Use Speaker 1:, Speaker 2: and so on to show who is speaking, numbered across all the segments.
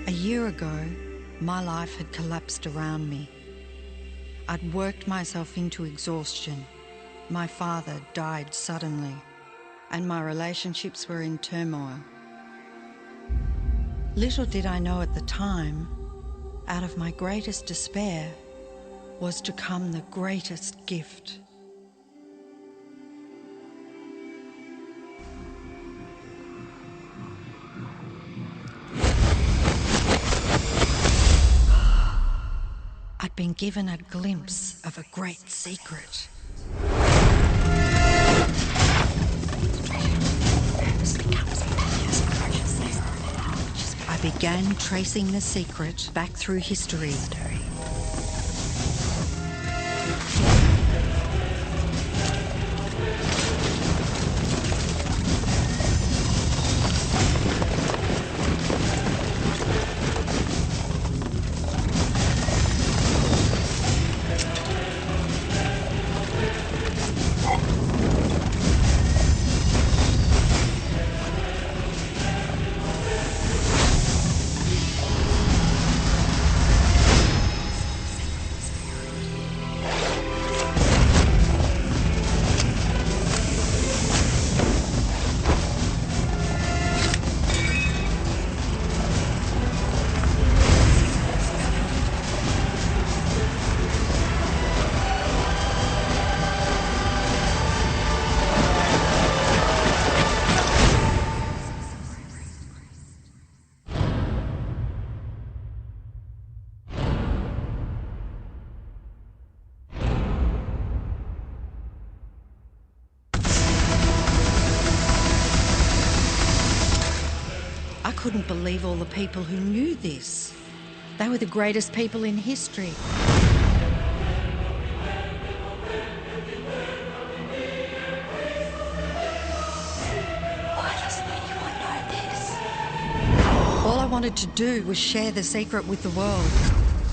Speaker 1: A year ago, my life had collapsed around me. I'd worked myself into exhaustion. My father died suddenly, and my relationships were in turmoil. Little did I know at the time, out of my greatest despair was to come the greatest gift. I'd been given a glimpse of a great secret. I began tracing the secret back through history. I couldn't believe all the people who knew this. They were the greatest people in history.
Speaker 2: Why doesn't anyone know this?
Speaker 1: All I wanted to do was share the secret with the world.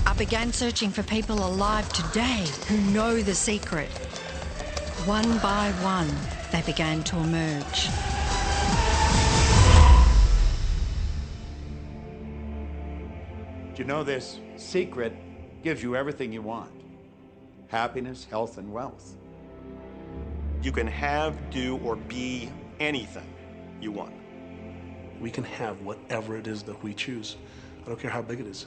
Speaker 1: I began searching for people alive today who know the secret. One by one, they began to emerge.
Speaker 3: Do you know this secret gives you everything you want? Happiness, health, and wealth.
Speaker 4: You can have, do, or be anything you want.
Speaker 5: We can have whatever it is that we choose. I don't care how big it is.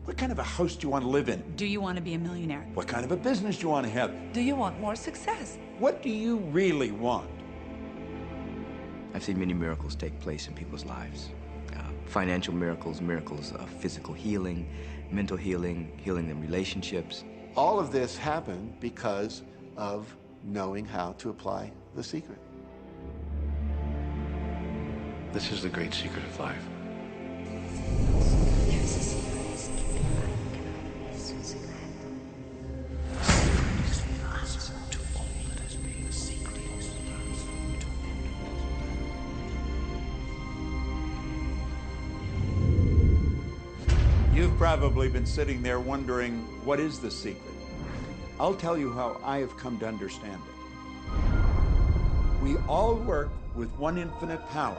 Speaker 3: What kind of a house do you want to live in?
Speaker 6: Do you want to be a millionaire?
Speaker 3: What kind of a business do you want to have?
Speaker 6: Do you want more success?
Speaker 3: What do you really want?
Speaker 7: I've seen many miracles take place in people's lives. Financial miracles, miracles of physical healing, mental healing, healing in relationships.
Speaker 8: All of this happened because of knowing how to apply the secret.
Speaker 5: This is the great secret of life.
Speaker 3: You've probably been sitting there wondering, what is the secret? I'll tell you how I have come to understand it. We all work with one infinite power.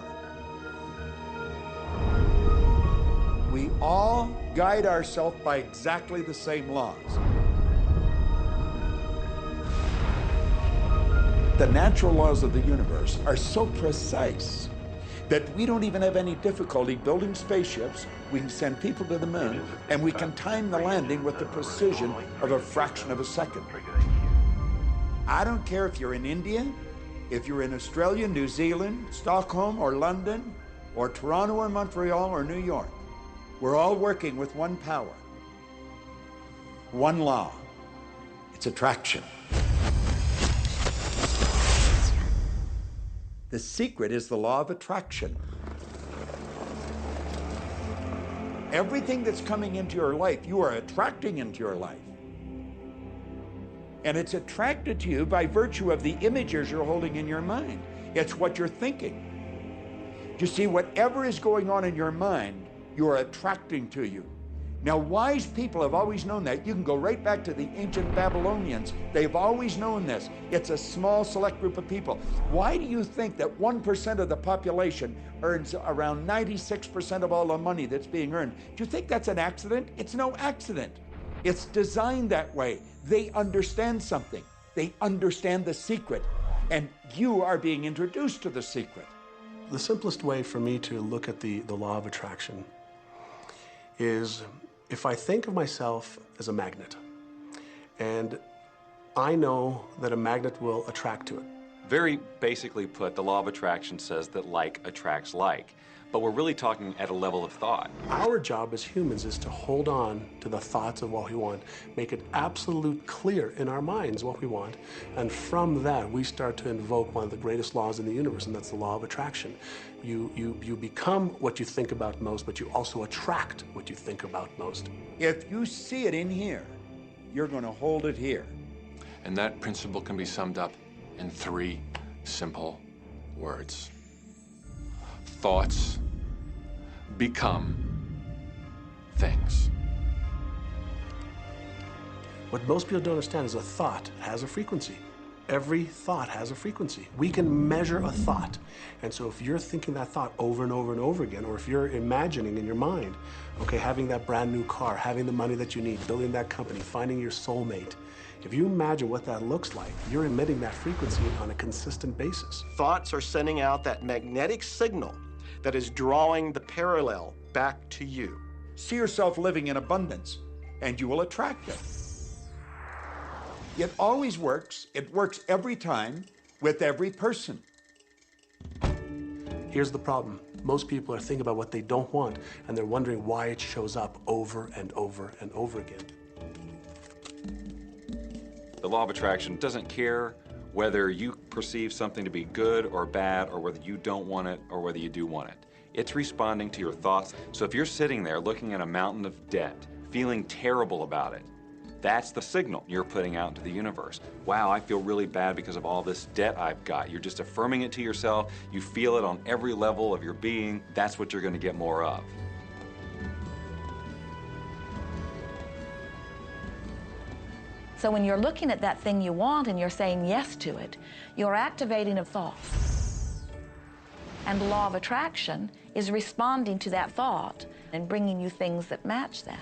Speaker 3: We all guide ourselves by exactly the same laws. The natural laws of the universe are so precise that we don't even have any difficulty building spaceships. We can send people to the moon, and we can time the landing with the precision of a fraction of a second. I don't care if you're in India, if you're in Australia, New Zealand, Stockholm, or London, or Toronto, or Montreal, or New York. We're all working with one power, one law. It's attraction. The secret is the law of attraction. Everything that's coming into your life, you are attracting into your life. And it's attracted to you by virtue of the images you're holding in your mind. It's what you're thinking. You see, whatever is going on in your mind, you are attracting to you. Now, wise people have always known that. You can go right back to the ancient Babylonians. They've always known this. It's a small, select group of people. Why do you think that 1% of the population earns around 96% of all the money that's being earned? Do you think that's an accident? It's no accident. It's designed that way. They understand something. They understand the secret. And you are being introduced to the secret.
Speaker 5: The simplest way for me to look at the law of attraction is if I think of myself as a magnet, and I know that a magnet will attract to it.
Speaker 9: Very basically put, the law of attraction says that like attracts like, but we're really talking at a level of thought.
Speaker 5: Our job as humans is to hold on to the thoughts of what we want, make it absolute clear in our minds what we want, and from that we start to invoke one of the greatest laws in the universe, and that's the law of attraction. You become what you think about most, but you also attract what you think about most.
Speaker 3: If you see it in here, you're going to hold it here.
Speaker 10: And that principle can be summed up in 3 simple words. Thoughts become things.
Speaker 5: What most people don't understand is a thought has a frequency. Every thought has a frequency. We can measure a thought. And so if you're thinking that thought over and over and over again, or if you're imagining in your mind, okay, having that brand new car, having the money that you need, building that company, finding your soulmate, if you imagine what that looks like, you're emitting that frequency on a consistent basis.
Speaker 4: Thoughts are sending out that magnetic signal that is drawing the parallel back to you.
Speaker 3: See yourself living in abundance, and you will attract it. It always works. It works every time with every person.
Speaker 5: Here's the problem. Most people are thinking about what they don't want, and they're wondering why it shows up over and over and over again.
Speaker 9: The law of attraction doesn't care whether you perceive something to be good or bad, or whether you don't want it or whether you do want it. It's responding to your thoughts. So if you're sitting there looking at a mountain of debt, feeling terrible about it, that's the signal you're putting out into the universe. Wow, I feel really bad because of all this debt I've got. You're just affirming it to yourself. You feel it on every level of your being. That's what you're going to get more of.
Speaker 2: So when you're looking at that thing you want and you're saying yes to it, you're activating a thought. And the law of attraction is responding to that thought and bringing you things that match that.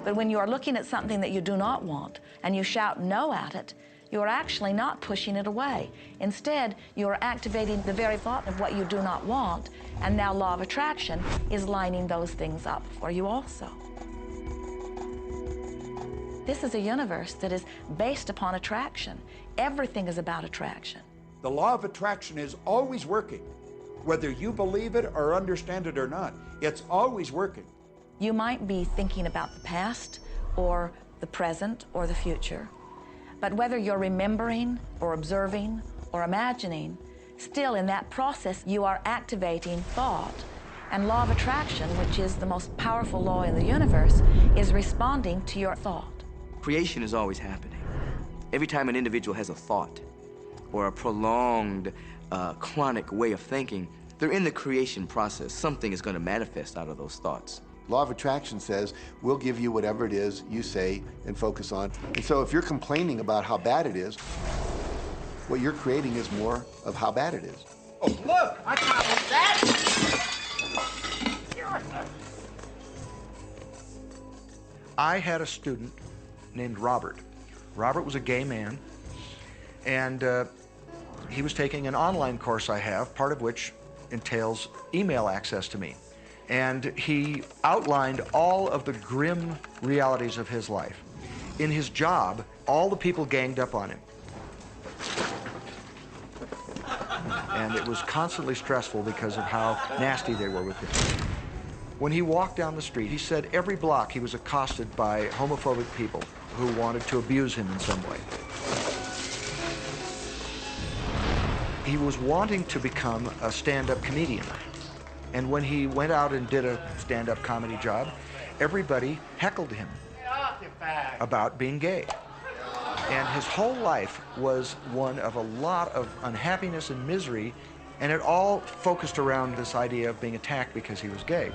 Speaker 2: But when you are looking at something that you do not want and you shout no at it, you are actually not pushing it away. Instead, you are activating the very thought of what you do not want, and now law of attraction is lining those things up for you also. This is a universe that is based upon attraction. Everything is about attraction.
Speaker 3: The law of attraction is always working. Whether you believe it or understand it or not, it's always working.
Speaker 2: You might be thinking about the past or the present or the future, but whether you're remembering or observing or imagining, still in that process you are activating thought. And law of attraction, which is the most powerful law in the universe, is responding to your thought.
Speaker 7: Creation is always happening. Every time an individual has a thought or a prolonged, chronic way of thinking, they're in the creation process. Something is going to manifest out of those thoughts.
Speaker 8: Law of attraction says, we'll give you whatever it is you say and focus on. And so if you're complaining about how bad it is, what you're creating is more of how bad it is.
Speaker 3: Oh, look, I found that!
Speaker 11: I had a student named Robert. Robert was a gay man, and he was taking an online course I have, part of which entails email access to me. And he outlined all of the grim realities of his life. In his job, all the people ganged up on him. And it was constantly stressful because of how nasty they were with him. When he walked down the street, he said every block he was accosted by homophobic people who wanted to abuse him in some way. He was wanting to become a stand-up comedian. And when he went out and did a stand-up comedy job, everybody heckled him about being gay. And his whole life was one of a lot of unhappiness and misery, and it all focused around this idea of being attacked because he was gay.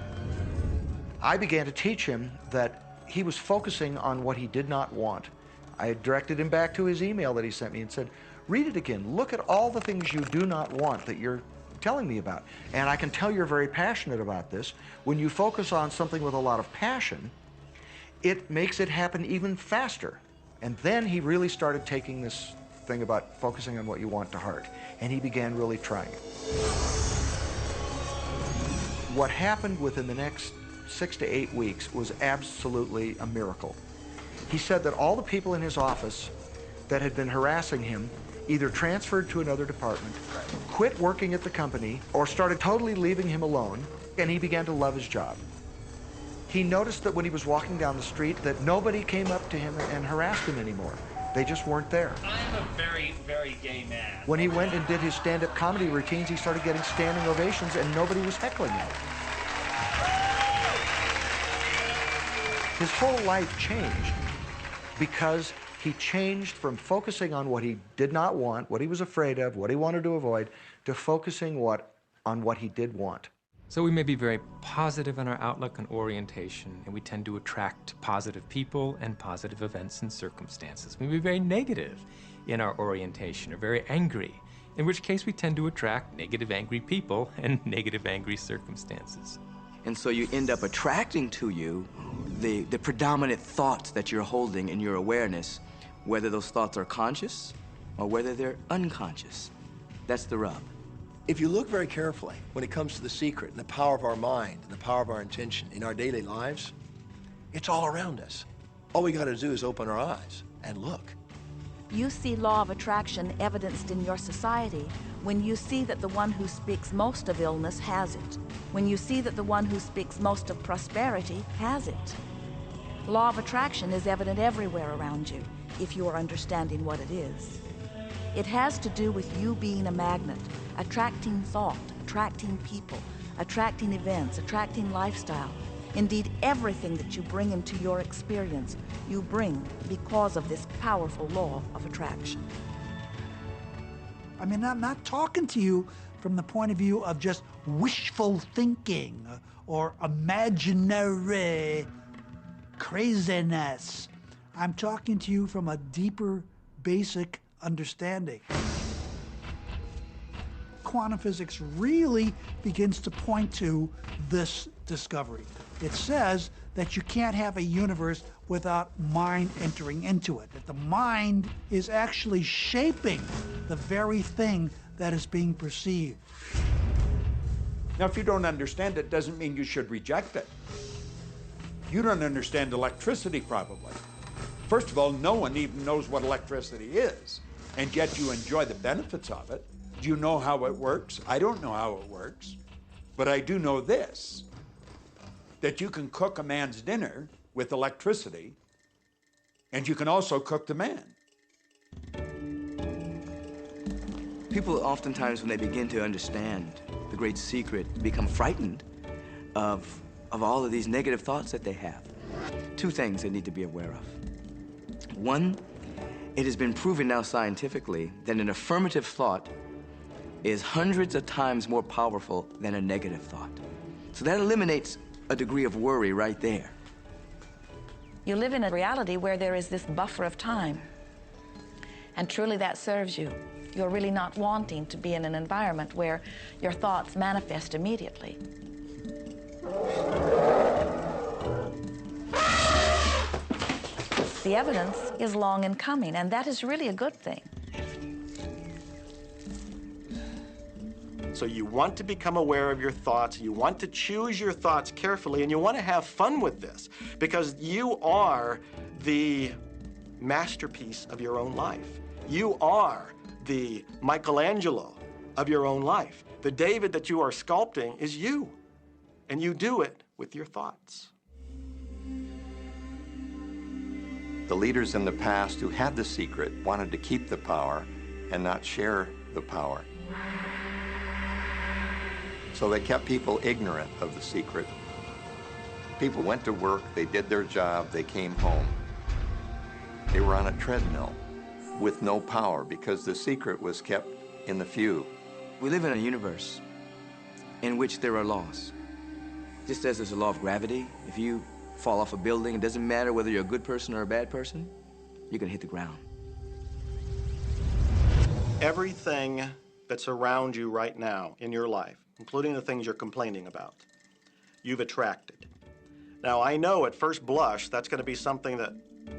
Speaker 11: I began to teach him that he was focusing on what he did not want. I directed him back to his email that he sent me and said, read it again. Look at all the things you do not want that you're telling me about. And I can tell you're very passionate about this. When you focus on something with a lot of passion, it makes it happen even faster. And then he really started taking this thing about focusing on what you want to heart. And he began really trying it. What happened within the next 6 to 8 weeks was absolutely a miracle. He said that all the people in his office that had been harassing him either transferred to another department, quit working at the company, or started totally leaving him alone, and he began to love his job. He noticed that when he was walking down the street that nobody came up to him and harassed him anymore. They just weren't there.
Speaker 12: I'm a very, very gay man.
Speaker 11: When he went and did his stand-up comedy routines, he started getting standing ovations and nobody was heckling him. His whole life changed because he changed from focusing on what he did not want, what he was afraid of, what he wanted to avoid, to focusing on what he did want.
Speaker 13: So we may be very positive in our outlook and orientation, and we tend to attract positive people and positive events and circumstances. We may be very negative in our orientation or very angry, in which case we tend to attract negative, angry people and negative, angry circumstances.
Speaker 7: And so you end up attracting to you the predominant thoughts that you're holding in your awareness, whether those thoughts are conscious or whether they're unconscious. That's the rub.
Speaker 14: If you look very carefully when it comes to the secret and the power of our mind and the power of our intention in our daily lives, it's all around us. All we got to do is open our eyes and look.
Speaker 2: You see law of attraction evidenced in your society when you see that the one who speaks most of illness has it, when you see that the one who speaks most of prosperity has it. Law of attraction is evident everywhere around you if you are understanding what it is. It has to do with you being a magnet, attracting thought, attracting people, attracting events, attracting lifestyle. Indeed, everything that you bring into your experience, you bring because of this powerful law of attraction.
Speaker 15: I mean, I'm not talking to you from the point of view of just wishful thinking or imaginary craziness. I'm talking to you from a deeper, basic understanding. Quantum physics really begins to point to this discovery. It says that you can't have a universe without mind entering into it, that the mind is actually shaping the very thing that is being perceived.
Speaker 3: Now, if you don't understand it, doesn't mean you should reject it. You don't understand electricity, probably. First of all, no one even knows what electricity is, and yet you enjoy the benefits of it. Do you know how it works? I don't know how it works, but I do know this, that you can cook a man's dinner with electricity, and you can also cook the man.
Speaker 7: People oftentimes, when they begin to understand the great secret, become frightened of all of these negative thoughts that they have. Two things they need to be aware of. One, it has been proven now scientifically that an affirmative thought is hundreds of times more powerful than a negative thought. So that eliminates a degree of worry right there.
Speaker 2: You live in a reality where there is this buffer of time, and truly that serves you. You're really not wanting to be in an environment where your thoughts manifest immediately. The evidence is long in coming, and that is really a good thing.
Speaker 4: So you want to become aware of your thoughts, you want to choose your thoughts carefully, and you want to have fun with this because you are the masterpiece of your own life. You are the Michelangelo of your own life. The David that you are sculpting is you, and you do it with your thoughts.
Speaker 8: The leaders in the past who had the secret wanted to keep the power and not share the power. So they kept people ignorant of the secret. People went to work, they did their job, they came home. They were on a treadmill with no power because the secret was kept in the few.
Speaker 7: We live in a universe in which there are laws. Just as there's a law of gravity, if you fall off a building, it doesn't matter whether you're a good person or a bad person, you're gonna hit the ground.
Speaker 4: Everything that's around you right now in your life, including the things you're complaining about, you've attracted. Now, I know at first blush that's going to be something that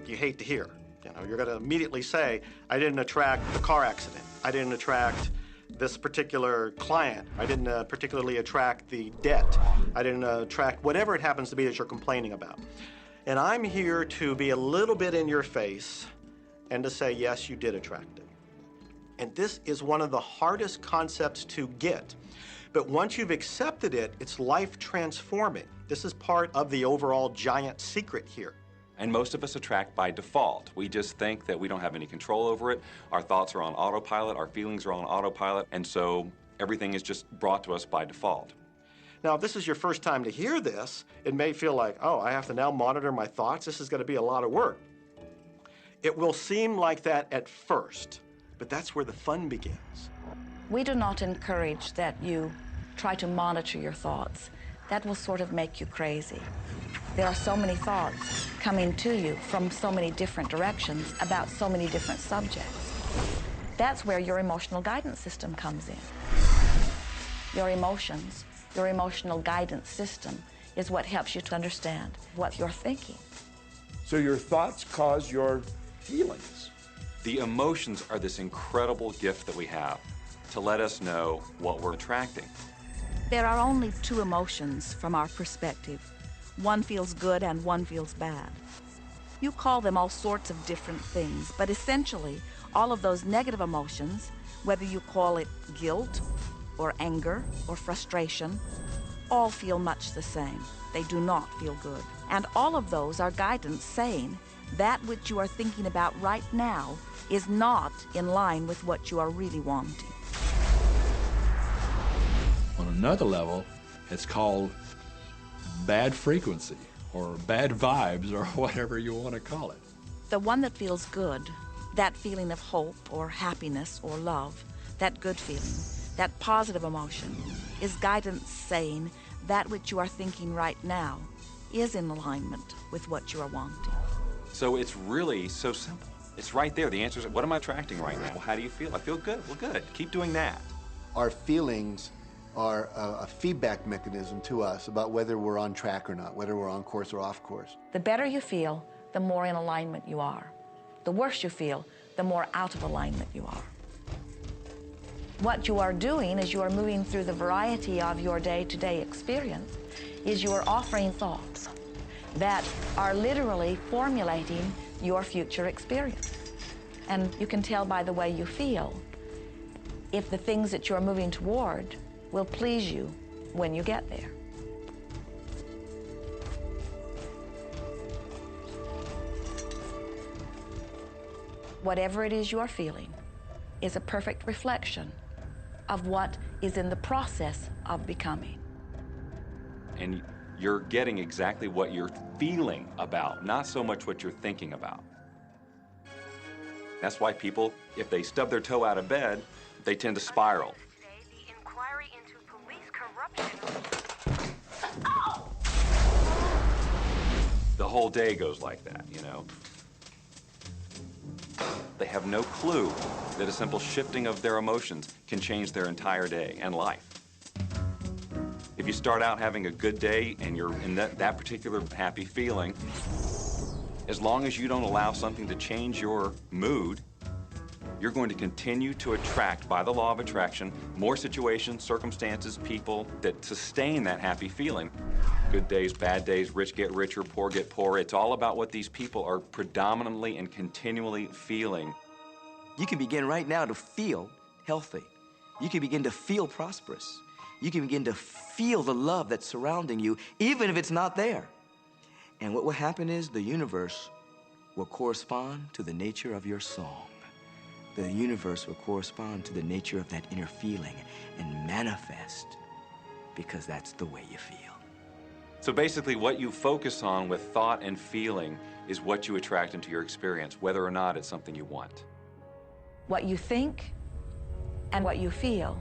Speaker 4: you hate to hear. You know, you're going to immediately say, I didn't attract the car accident. I didn't attract this particular client. I didn't particularly attract the debt. I didn't attract whatever it happens to be that you're complaining about. And I'm here to be a little bit in your face and to say, yes, you did attract it. And this is one of the hardest concepts to get. But once you've accepted it, it's life transforming. This is part of the overall giant secret here.
Speaker 9: And most of us attract by default. We just think that we don't have any control over it. Our thoughts are on autopilot, our feelings are on autopilot, and so everything is just brought to us by default.
Speaker 4: Now, if this is your first time to hear this, it may feel like, oh, I have to now monitor my thoughts. This is going to be a lot of work. It will seem like that at first, but that's where the fun begins.
Speaker 2: We do not encourage that you try to monitor your thoughts. That will sort of make you crazy. There are so many thoughts coming to you from so many different directions about so many different subjects. That's where your emotional guidance system comes in. Your emotions, your emotional guidance system is what helps you to understand what you're thinking.
Speaker 3: So your thoughts cause your feelings.
Speaker 9: The emotions are this incredible gift that we have to let us know what we're attracting.
Speaker 6: There are only two emotions from our perspective. One feels good and one feels bad. You call them all sorts of different things, but essentially, all of those negative emotions, whether you call it guilt or anger or frustration, all feel much the same. They do not feel good. And all of those are guidance saying that which you are thinking about right now is not in line with what you are really wanting.
Speaker 16: On another level, it's called bad frequency or bad vibes or whatever you want to call it.
Speaker 6: The one that feels good, that feeling of hope or happiness or love, that good feeling, that positive emotion, is guidance saying that which you are thinking right now is in alignment with what you are wanting.
Speaker 9: So it's really so simple. It's right there. The answer is, what am I attracting right now? Well, how do you feel? I feel good. Well, good. Keep doing that.
Speaker 17: Our feelings are a feedback mechanism to us about whether we're on track or not, whether we're on course or off course.
Speaker 2: The better you feel, the more in alignment you are. The worse you feel, the more out of alignment you are. What you are doing as you are moving through the variety of your day-to-day experience is you are offering thoughts that are literally formulating your future experience. And you can tell by the way you feel if the things that you're moving toward will please you when you get there. Whatever it is you are feeling is a perfect reflection of what is in the process of becoming.
Speaker 9: And you're getting exactly what you're feeling about, not so much what you're thinking about. That's why people, if they stub their toe out of bed, they tend to spiral. The whole day goes like that, you know. They have no clue that a simple shifting of their emotions can change their entire day and life. If you start out having a good day and you're in that particular happy feeling, as long as you don't allow something to change your mood, you're going to continue to attract, by the law of attraction, more situations, circumstances, people that sustain that happy feeling. Good days, bad days, rich get richer, poor get poorer. It's all about what these people are predominantly and continually feeling.
Speaker 7: You can begin right now to feel healthy. You can begin to feel prosperous. You can begin to feel the love that's surrounding you, even if it's not there. And what will happen is the universe will correspond to the nature of your song. The universe will correspond to the nature of that inner feeling and manifest, because that's the way you feel.
Speaker 9: So basically, what you focus on with thought and feeling is what you attract into your experience, whether or not it's something you want.
Speaker 2: What you think and what you feel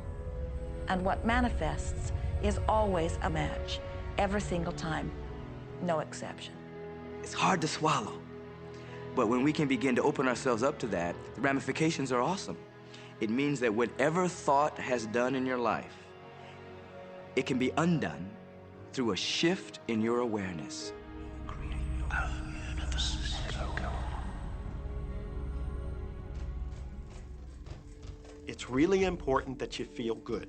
Speaker 2: and what manifests is always a match. every single time, no exception.
Speaker 7: It's hard to swallow. But when we can begin to open ourselves up to that, the ramifications are awesome. It means that whatever thought has done in your life, it can be undone through a shift in your awareness.
Speaker 4: It's really important that you feel good,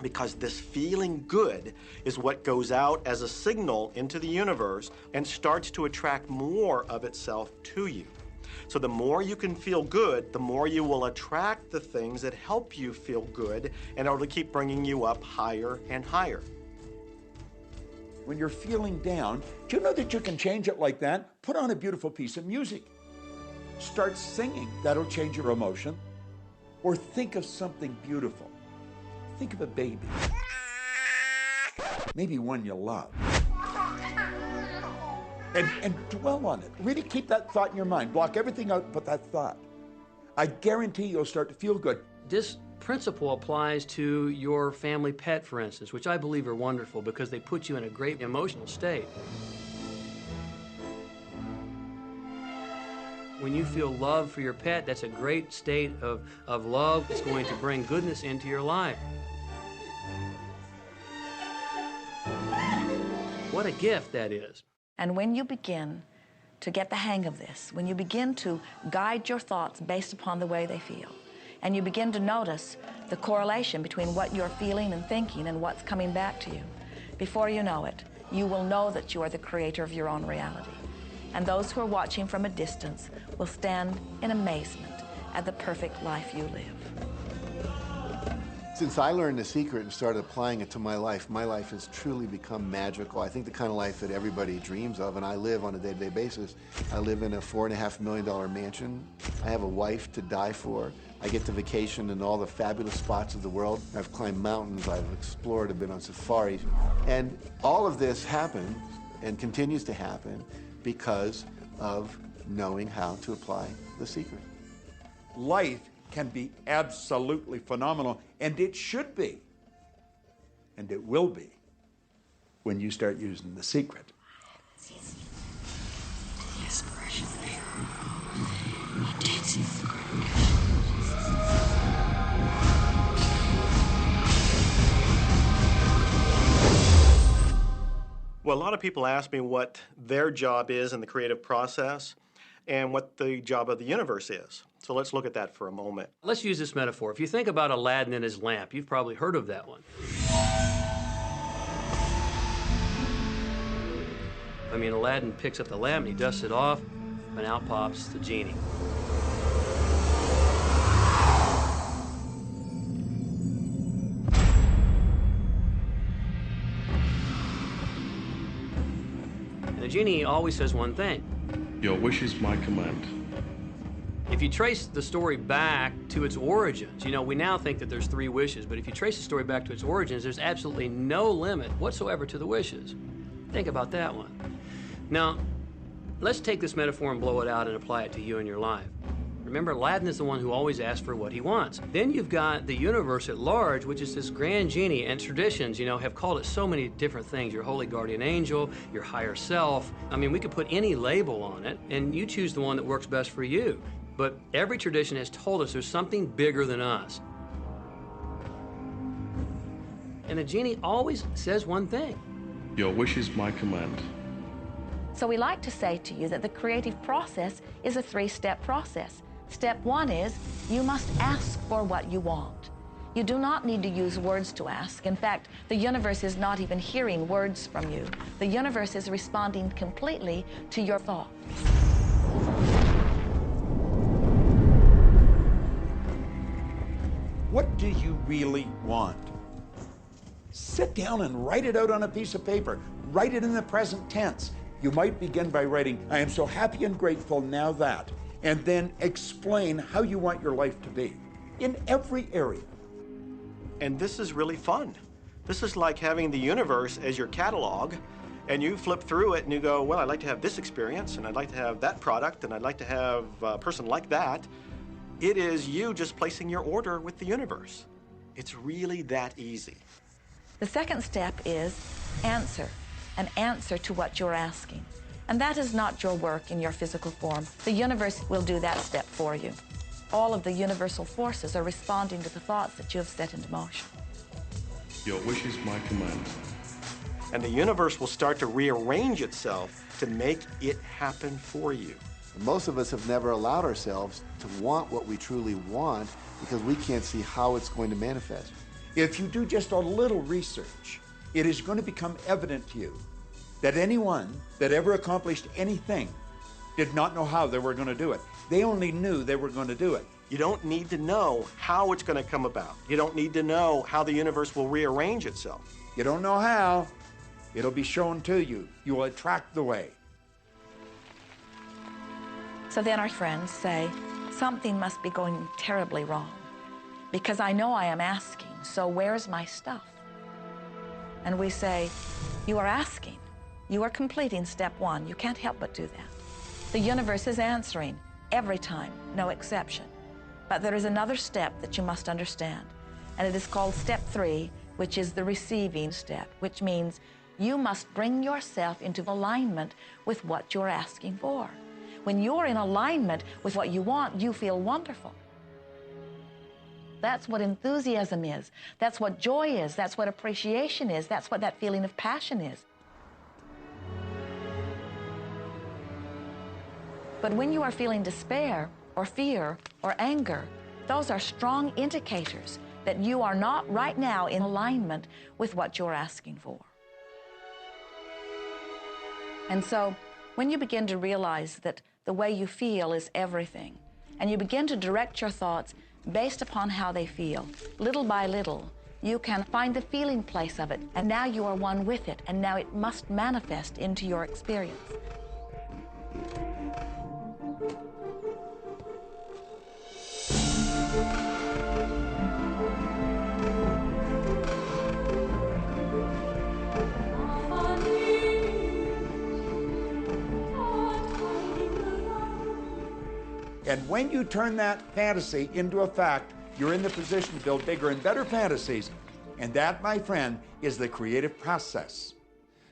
Speaker 4: because this feeling good is what goes out as a signal into the universe and starts to attract more of itself to you. So the more you can feel good, the more you will attract the things that help you feel good, and it'll keep bringing you up higher and higher.
Speaker 3: When you're feeling down, do you know that you can change it like that? Put on a beautiful piece of music. Start singing. That'll change your emotion. Or think of something beautiful. Think of a baby. Maybe one you love. And dwell on it. Really keep that thought in your mind. Block everything out but that thought. I guarantee you'll start to feel good.
Speaker 18: This principle applies to your family pet, for instance, which I believe are wonderful because they put you in a great emotional state. When you feel love for your pet, that's a great state of love. It's going to bring goodness into your life. What a gift that is.
Speaker 2: And when you begin to get the hang of this, when you begin to guide your thoughts based upon the way they feel, and you begin to notice the correlation between what you're feeling and thinking and what's coming back to you, before you know it, you will know that you are the creator of your own reality. And those who are watching from a distance will stand in amazement at the perfect life you live.
Speaker 17: Since I learned the secret and started applying it to my life has truly become magical. I think the kind of life that everybody dreams of, and I live on a day-to-day basis. I live in a $4.5 million mansion. I have a wife to die for. I get to vacation in all the fabulous spots of the world. I've climbed mountains, I've explored, I've been on safaris. And all of this happened and continues to happen because of knowing how to apply the secret.
Speaker 3: Life can be absolutely phenomenal, and it should be, and it will be, when you start using the secret.
Speaker 4: Well, a lot of people ask me what their job is in the creative process and what the job of the universe is. So let's look at that for a moment.
Speaker 18: Let's use this metaphor. If you think about Aladdin and his lamp, you've probably heard of that one. I mean, Aladdin picks up the lamp and he dusts it off, and out pops the genie. And the genie always says one thing.
Speaker 19: Your wish is my command.
Speaker 18: If you trace the story back to its origins, you know, we now think that there's 3 wishes, but if you trace the story back to its origins, there's absolutely no limit whatsoever to the wishes. Think about that one. Now, let's take this metaphor and blow it out and apply it to you in your life. Remember, Aladdin is the one who always asks for what he wants. Then you've got the universe at large, which is this grand genie, and traditions, you know, have called it so many different things. Your holy guardian angel, your higher self. I mean, we could put any label on it, and you choose the one that works best for you. But every tradition has told us there's something bigger than us. And the genie always says one thing.
Speaker 19: Your wish is my command.
Speaker 2: So we like to say to you that the creative process is a 3-step process. Step 1 is you must ask for what you want. You do not need to use words to ask. In fact, the universe is not even hearing words from you. The universe is responding completely to your thought.
Speaker 3: What do you really want? Sit down and write it out on a piece of paper. Write it in the present tense. You might begin by writing, I am so happy and grateful now that, and then explain how you want your life to be in every area.
Speaker 4: And this is really fun. This is like having the universe as your catalog, and you flip through it and you go, well, I'd like to have this experience, and I'd like to have that product, and I'd like to have a person like that. It is you just placing your order with the universe. It's really that easy.
Speaker 2: The second step is answer, an answer to what you're asking. And that is not your work in your physical form. The universe will do that step for you. All of the universal forces are responding to the thoughts that you have set into motion.
Speaker 19: Your wish is my command.
Speaker 4: And the universe will start to rearrange itself to make it happen for you.
Speaker 17: Most of us have never allowed ourselves to want what we truly want because we can't see how it's going to manifest.
Speaker 3: If you do just a little research, it is going to become evident to you that anyone that ever accomplished anything did not know how they were going to do it. They only knew they were going to do it.
Speaker 4: You don't need to know how it's going to come about. You don't need to know how the universe will rearrange itself.
Speaker 3: You don't know how, it'll be shown to you. You will attract the way.
Speaker 2: So then our friends say, something must be going terribly wrong because I know I am asking, so where's my stuff? And we say, you are asking. You are completing step one. You can't help but do that. The universe is answering every time, no exception. But there is another step that you must understand, and it is called step 3, which is the receiving step, which means you must bring yourself into alignment with what you're asking for. When you're in alignment with what you want, you feel wonderful. That's what enthusiasm is. That's what joy is. That's what appreciation is. That's what that feeling of passion is. But when you are feeling despair or fear or anger, those are strong indicators that you are not right now in alignment with what you're asking for. And so when you begin to realize that the way you feel is everything, and you begin to direct your thoughts based upon how they feel, little by little, you can find the feeling place of it, and now you are one with it, and now it must manifest into your experience.
Speaker 3: And when you turn that fantasy into a fact, you're in the position to build bigger and better fantasies. And that, my friend, is the creative process.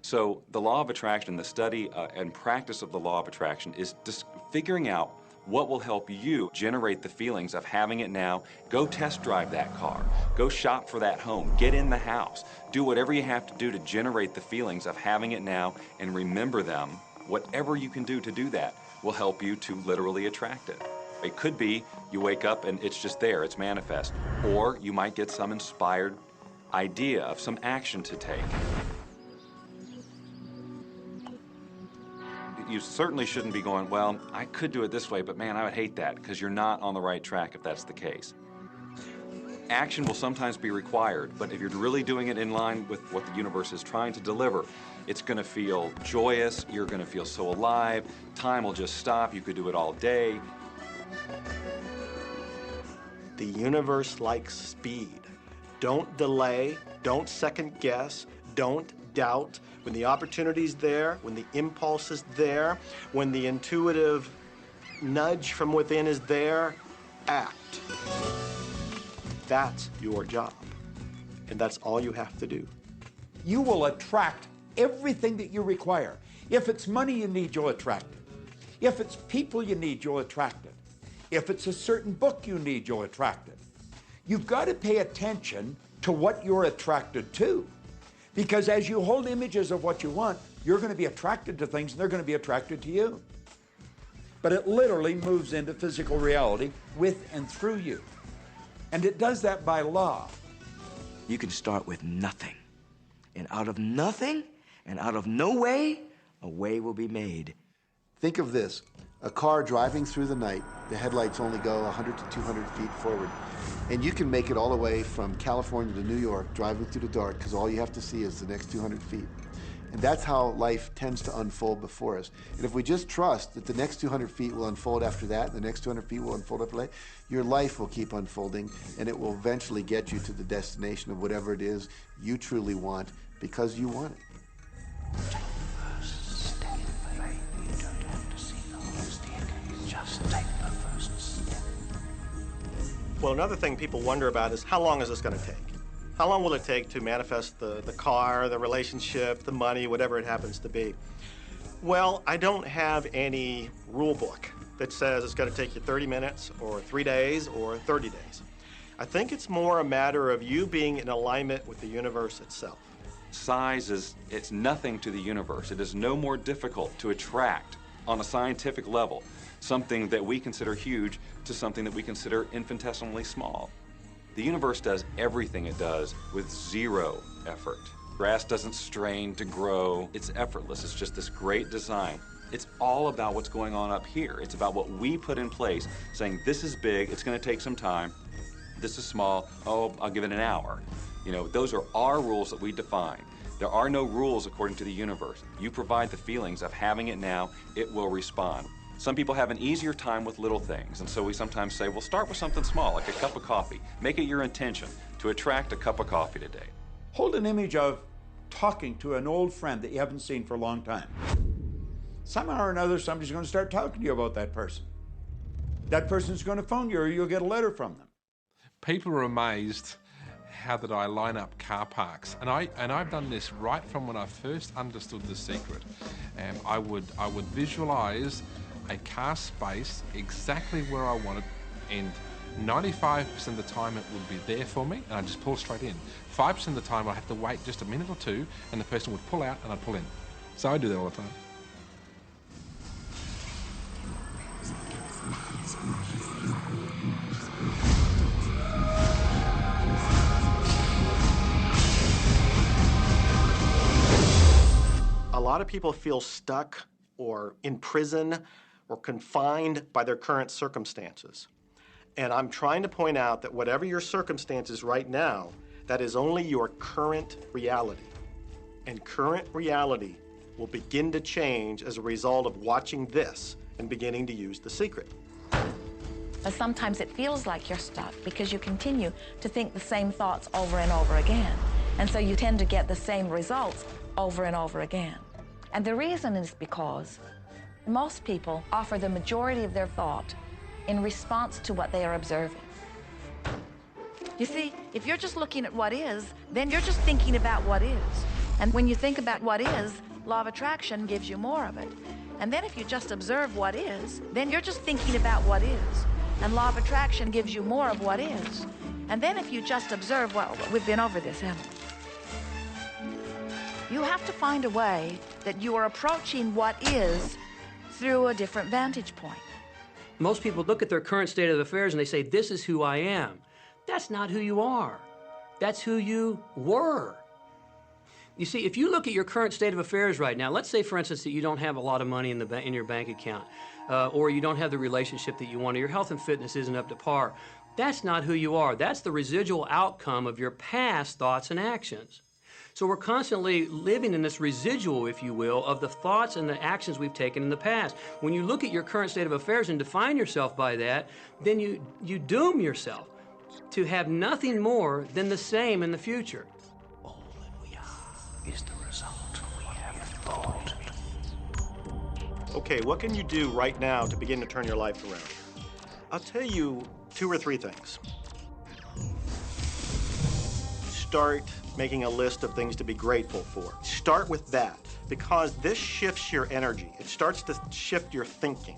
Speaker 9: So the law of attraction, the study and practice of the law of attraction is just figuring out what will help you generate the feelings of having it now. Go test drive that car. Go shop for that home. Get in the house. Do whatever you have to do to generate the feelings of having it now and remember them. Whatever you can do to do that will help you to literally attract it. It could be you wake up and it's just there, it's manifest. Or you might get some inspired idea of some action to take. You certainly shouldn't be going, well, I could do it this way, but man, I would hate that, because you're not on the right track if that's the case. Action will sometimes be required, but if you're really doing it in line with what the universe is trying to deliver, it's going to feel joyous, you're going to feel so alive, time will just stop, you could do it all day.
Speaker 4: The universe likes speed. Don't delay, don't second guess, don't doubt. When the opportunity's there, when the impulse is there, when the intuitive nudge from within is there, act. That's your job. And that's all you have to do.
Speaker 3: You will attract everything that you require. If it's money you need, you'll attract it. If it's people you need, you'll attract it. If it's a certain book you need, you'll attract it. You've got to pay attention to what you're attracted to. Because as you hold images of what you want, you're going to be attracted to things and they're going to be attracted to you. But it literally moves into physical reality with and through you. And it does that by law.
Speaker 7: You can start with nothing. And out of nothing and out of no way, a way will be made.
Speaker 17: Think of this, a car driving through the night, the headlights only go 100 to 200 feet forward. And you can make it all the way from California to New York, driving through the dark, because all you have to see is the next 200 feet. And that's how life tends to unfold before us. And if we just trust that the next 200 feet will unfold after that, the next 200 feet will unfold after that, your life will keep unfolding, and it will eventually get you to the destination of whatever it is you truly want, because you want it.
Speaker 4: Well, another thing people wonder about is how long is this going to take? How long will it take to manifest the car, the relationship, the money, whatever it happens to be? Well, I don't have any rule book that says it's going to take you 30 minutes or 3 days or 30 days. I think it's more a matter of you being in alignment with the universe itself.
Speaker 9: Size it's nothing to the universe. It is no more difficult to attract on a scientific level something that we consider huge to something that we consider infinitesimally small. The universe does everything it does with zero effort. Grass doesn't strain to grow. It's effortless. It's just this great design. It's all about what's going on up here. It's about what we put in place, saying this is big, it's going to take some time. This is small, oh, I'll give it an hour. You know, those are our rules that we define. There are no rules according to the universe. You provide the feelings of having it now, it will respond. Some people have an easier time with little things, and so we sometimes say, well, start with something small, like a cup of coffee. Make it your intention to attract a cup of coffee today.
Speaker 3: Hold an image of talking to an old friend that you haven't seen for a long time. Somehow or another, somebody's going to start talking to you about that person. That person's going to phone you, or you'll get a letter from them.
Speaker 20: People are amazed how that I line up car parks, and I've done this right from when I first understood the secret. I would visualize a car space exactly where I want it, and 95% of the time it would be there for me, and I'd just pull straight in. 5% of the time I'd have to wait just a minute or two, and the person would pull out, and I'd pull in. So I do that all the time.
Speaker 4: A lot of people feel stuck or in prison or confined by their current circumstances. And I'm trying to point out that whatever your circumstances right now, that is only your current reality. And current reality will begin to change as a result of watching this and beginning to use the secret.
Speaker 2: But sometimes it feels like you're stuck because you continue to think the same thoughts over and over again. And so you tend to get the same results over and over again. And the reason is because most people offer the majority of their thought in response to what they are observing. You see, if you're just looking at what is, then you're just thinking about what is. And when you think about what is, law of attraction gives you more of it. And then if you just observe what is, then you're just thinking about what is. And law of attraction gives you more of what is. And then if you just observe, well, we've been over this, haven't we? You have to find a way that you are approaching what is through a different vantage point.
Speaker 18: Most people look at their current state of affairs and they say, this is who I am. That's not who you are. That's who you were. You see, if you look at your current state of affairs right now, let's say, for instance, that you don't have a lot of money in your bank account, or you don't have the relationship that you want, or your health and fitness isn't up to par. That's not who you are. That's the residual outcome of your past thoughts and actions. So we're constantly living in this residual, if you will, of the thoughts and the actions we've taken in the past. When you look at your current state of affairs and define yourself by that, then you doom yourself to have nothing more than the same in the future.
Speaker 21: All that we are is the result we have thought.
Speaker 4: Okay, what can you do right now to begin to turn your life around? I'll tell you 2 or 3 things. Start making a list of things to be grateful for. Start with that, because this shifts your energy. It starts to shift your thinking.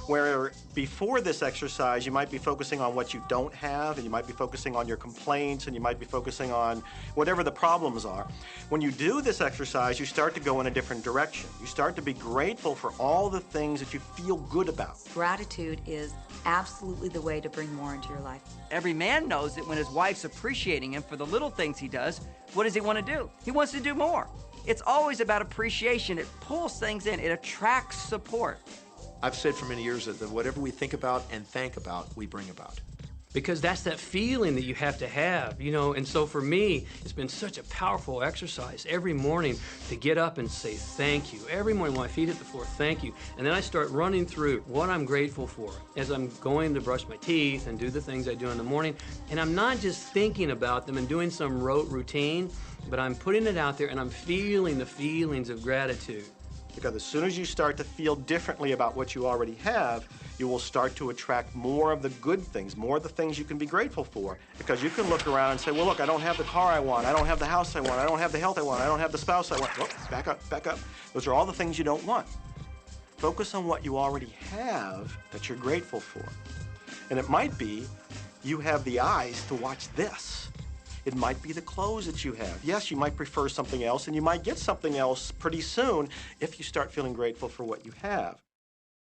Speaker 4: Where before this exercise, you might be focusing on what you don't have, and you might be focusing on your complaints, and you might be focusing on whatever the problems are. When you do this exercise, you start to go in a different direction. You start to be grateful for all the things that you feel good about.
Speaker 22: Gratitude is absolutely the way to bring more into your life.
Speaker 23: Every man knows that when his wife's appreciating him for the little things he does, what does he want to do? He wants to do more. It's always about appreciation. It pulls things in. It attracts support.
Speaker 11: I've said for many years that whatever we think about and thank about, we bring about.
Speaker 18: Because that's that feeling that you have to have, you know. And so for me, it's been such a powerful exercise every morning to get up and say thank you. Every morning when my feet hit the floor, thank you. And then I start running through what I'm grateful for as I'm going to brush my teeth and do the things I do in the morning. And I'm not just thinking about them and doing some rote routine, but I'm putting it out there and I'm feeling the feelings of gratitude.
Speaker 4: Because as soon as you start to feel differently about what you already have, you will start to attract more of the good things, more of the things you can be grateful for. Because you can look around and say, well, look, I don't have the car I want, I don't have the house I want, I don't have the health I want, I don't have the spouse I want. Oh, back up, back up. Those are all the things you don't want. Focus on what you already have that you're grateful for. And it might be you have the eyes to watch this. It might be the clothes that you have. Yes, you might prefer something else, and you might get something else pretty soon if you start feeling grateful for what you have.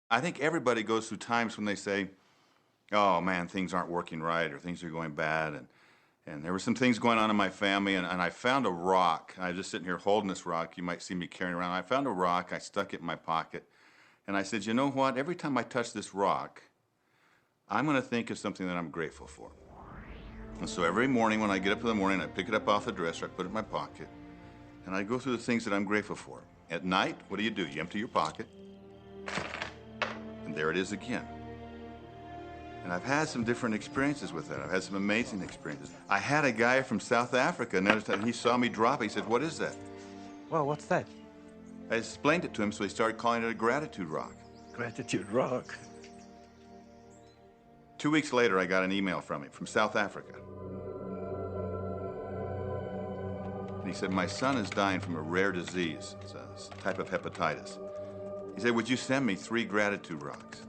Speaker 1: I think everybody goes through times when they say, oh man, things aren't working right, or things are going bad, and there were some things going on in my family, and I found a rock. I was just sitting here holding this rock. You might see me carrying around. I found a rock. I stuck it in my pocket, and I said, you know what? Every time I touch this rock, I'm going to think of something that I'm grateful for. And so every morning when I get up in the morning, I pick it up off the dresser, I put it in my pocket, and I go through the things that I'm grateful for. At night, what do? You empty your pocket, and there it is again. And I've had some different experiences with that. I've had some amazing experiences. I had a guy from South Africa, and he saw me drop it. He said, what is that?
Speaker 5: Well, what's that?
Speaker 1: I explained it to him, so he started calling it a gratitude rock.
Speaker 5: Gratitude rock.
Speaker 1: 2 weeks later, I got an email from him, from South Africa. And he said, my son is dying from a rare disease. It's a type of hepatitis. He said, would you send me 3 gratitude rocks?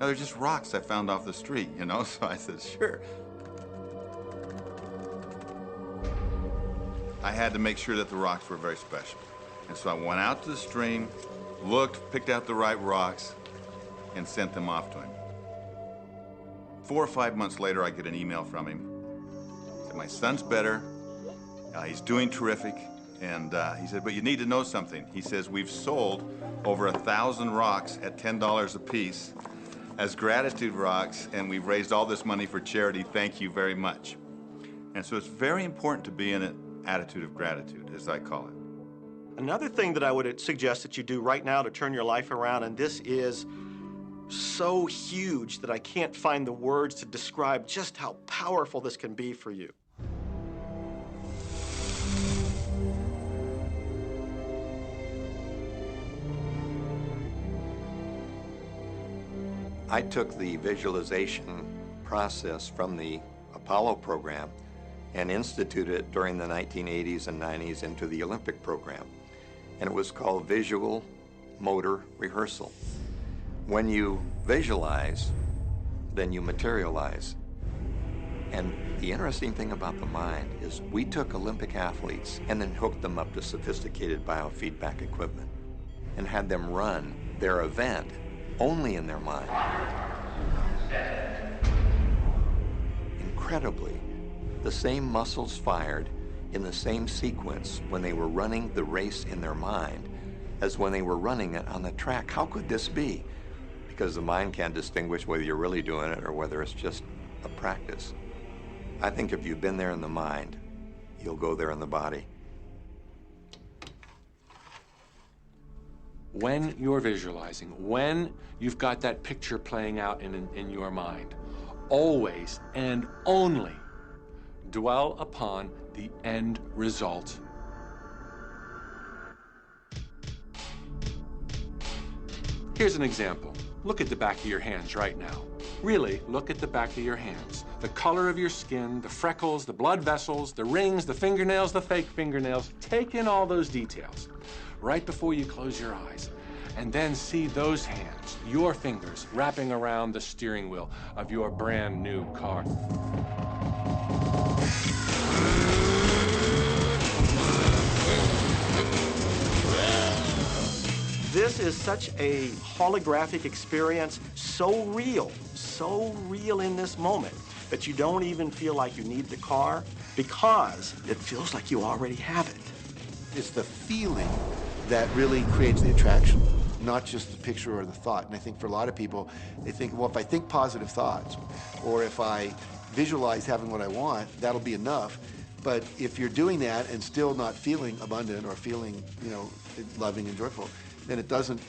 Speaker 1: Now, they're just rocks I found off the street, you know? So I said, sure. I had to make sure that the rocks were very special. And so I went out to the stream, looked, picked out the right rocks, and sent them off to him. 4 or 5 months later, I get an email from him. He said, my son's better. He's doing terrific. And he said, but you need to know something. He says, we've sold over 1,000 rocks at $10 a piece as gratitude rocks, and we've raised all this money for charity. Thank you very much. And so it's very important to be in an attitude of gratitude, as I call it.
Speaker 4: Another thing that I would suggest that you do right now to turn your life around, and this is so huge that I can't find the words to describe just how powerful this can be for you.
Speaker 8: I took the visualization process from the Apollo program and instituted it during the 1980s and 90s into the Olympic program. And it was called visual motor rehearsal. When you visualize, then you materialize. And the interesting thing about the mind is we took Olympic athletes and then hooked them up to sophisticated biofeedback equipment and had them run their event only in their mind. Incredibly, the same muscles fired in the same sequence when they were running the race in their mind as when they were running it on the track. How could this be? Because the mind can't distinguish whether you're really doing it or whether it's just a practice. I think if you've been there in the mind, you'll go there in the body.
Speaker 20: When you're visualizing, when you've got that picture playing out in your mind, always and only dwell upon the end result. Here's an example. Look at the back of your hands right now. Really, look at the back of your hands. The color of your skin, the freckles, the blood vessels, the rings, the fingernails, the fake fingernails. Take in all those details right before you close your eyes. And then see those hands, your fingers, wrapping around the steering wheel of your brand new car.
Speaker 4: This is such a holographic experience, so real in this moment, that you don't even feel like you need the car because it feels like you already have it.
Speaker 17: It's the feeling that really creates the attraction, not just the picture or the thought. And I think for a lot of people, they think, well, if I think positive thoughts, or if I visualize having what I want, that'll be enough. But if you're doing that and still not feeling abundant or feeling, loving and joyful, then it doesn't,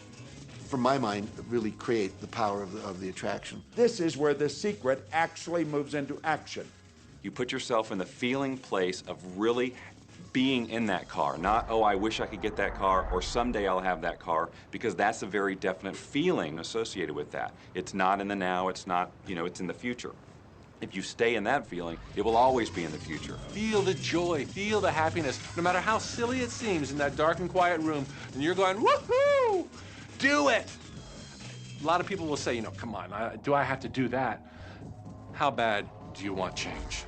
Speaker 17: from my mind, really create the power of the attraction.
Speaker 3: This is where the secret actually moves into action.
Speaker 9: You put yourself in the feeling place of really being in that car, not, oh, I wish I could get that car, or someday I'll have that car, because that's a very definite feeling associated with that. It's not in the now, it's not, you know, it's in the future. If you stay in that feeling, it will always be in the future.
Speaker 20: Feel the joy, feel the happiness, no matter how silly it seems in that dark and quiet room, and you're going, woohoo! Do it! A lot of people will say, you know, come on, do I have to do that? How bad do you want change?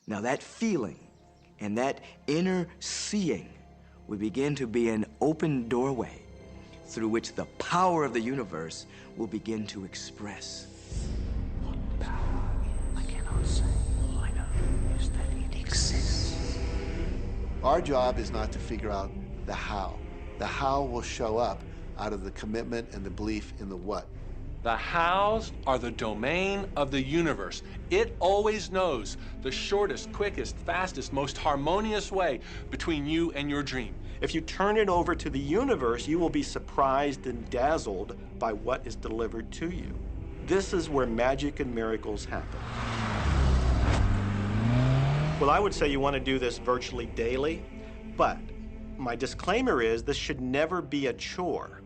Speaker 7: Now that feeling and that inner seeing will begin to be an open doorway through which the power of the universe will begin to express.
Speaker 21: What power I cannot say. All I know is that it exists.
Speaker 17: Our job is not to figure out the how. The how will show up out of the commitment and the belief in the what.
Speaker 20: The hows are the domain of the universe. It always knows the shortest, quickest, fastest, most harmonious way between you and your dream.
Speaker 4: If you turn it over to the universe, you will be surprised and dazzled by what is delivered to you. This is where magic and miracles happen. Well, I would say you want to do this virtually daily, but my disclaimer is this should never be a chore.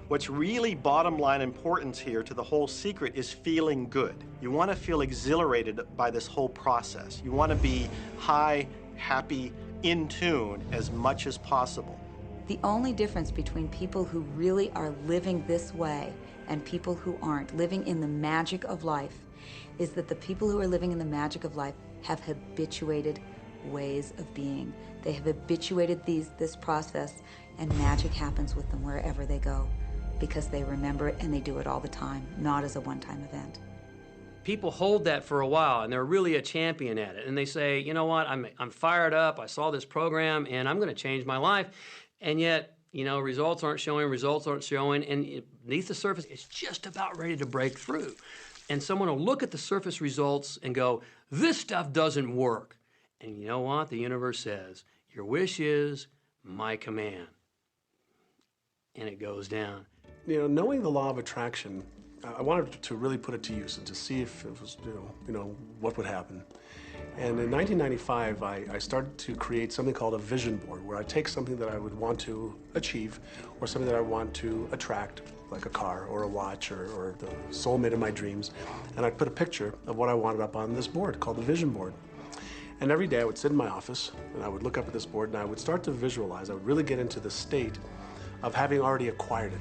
Speaker 4: What's really bottom line importance here to the whole secret is feeling good. You want to feel exhilarated by this whole process. You want to be high, happy, in tune as much as possible.
Speaker 22: The only difference between people who really are living this way and people who aren't, living in the magic of life, is that the people who are living in the magic of life have habituated ways of being. They have habituated this process, and magic happens with them wherever they go, because they remember it and they do it all the time, not as a one-time event.
Speaker 18: People hold that for a while, and they're really a champion at it. And they say, you know what, I'm fired up, I saw this program, and I'm gonna change my life. And yet, you know, results aren't showing, and beneath the surface, it's just about ready to break through. And someone will look at the surface results and go, this stuff doesn't work. And you know what? The universe says, your wish is my command. And it goes down.
Speaker 10: You know, knowing the law of attraction, I wanted to really put it to use and to see if it was, you know, what would happen. And in 1995, I started to create something called a vision board, where I take something that I would want to achieve, or something that I want to attract, like a car or a watch or the soulmate of my dreams, and I'd put a picture of what I wanted up on this board called the vision board. And every day I would sit in my office and I would look up at this board and I would start to visualize. I would really get into the state of having already acquired it.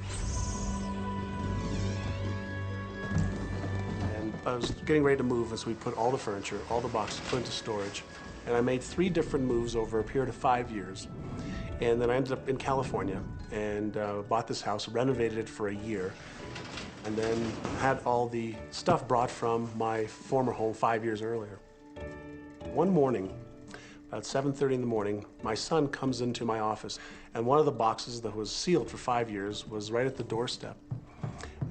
Speaker 10: And I was getting ready to move as we put all the furniture, all the boxes put into storage. And I made 3 different moves over a period of 5 years. And then I ended up in California and bought this house, renovated it for a year, and then had all the stuff brought from my former home 5 years earlier. One morning, about 7:30 in the morning, my son comes into my office, and one of the boxes that was sealed for 5 years was right at the doorstep.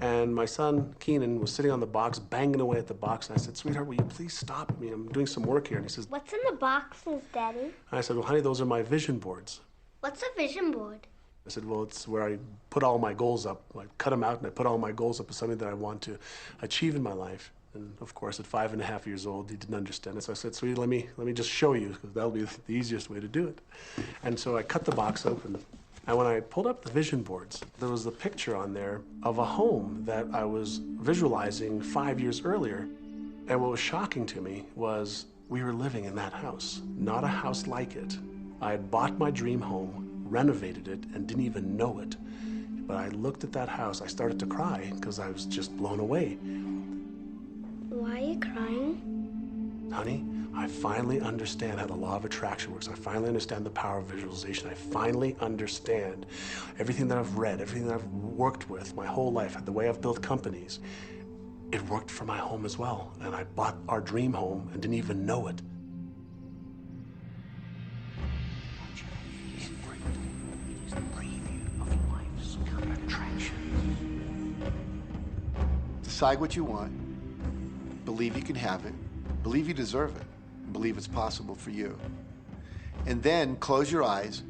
Speaker 10: And my son, Keenan, was sitting on the box, banging away at the box, and I said, sweetheart, will you please stop me? I'm doing some work here. And he says,
Speaker 12: what's in the boxes, Daddy?
Speaker 10: and I said, well, honey, those are my vision boards.
Speaker 12: What's a vision board?
Speaker 10: I said, well, it's where I put all my goals up. I cut them out and I put all my goals up as something that I want to achieve in my life. And of course, at 5.5 years old, he didn't understand it. So I said, sweetie, let me just show you, because that'll be the easiest way to do it. And so I cut the box open. And when I pulled up the vision boards, there was a picture on there of a home that I was visualizing 5 years earlier. And what was shocking to me was we were living in that house, not a house like it. I had bought my dream home, renovated it, and didn't even know it. But I looked at that house, I started to cry because I was just blown away.
Speaker 12: Why are you crying?
Speaker 10: Honey, I finally understand how the law of attraction works. I finally understand the power of visualization. I finally understand everything that I've read, everything that I've worked with my whole life, the way I've built companies. It worked for my home as well. And I bought our dream home and didn't even know it.
Speaker 17: Decide what you want. Believe you can have it. Believe you deserve it. Believe it's possible for you. And then close your eyes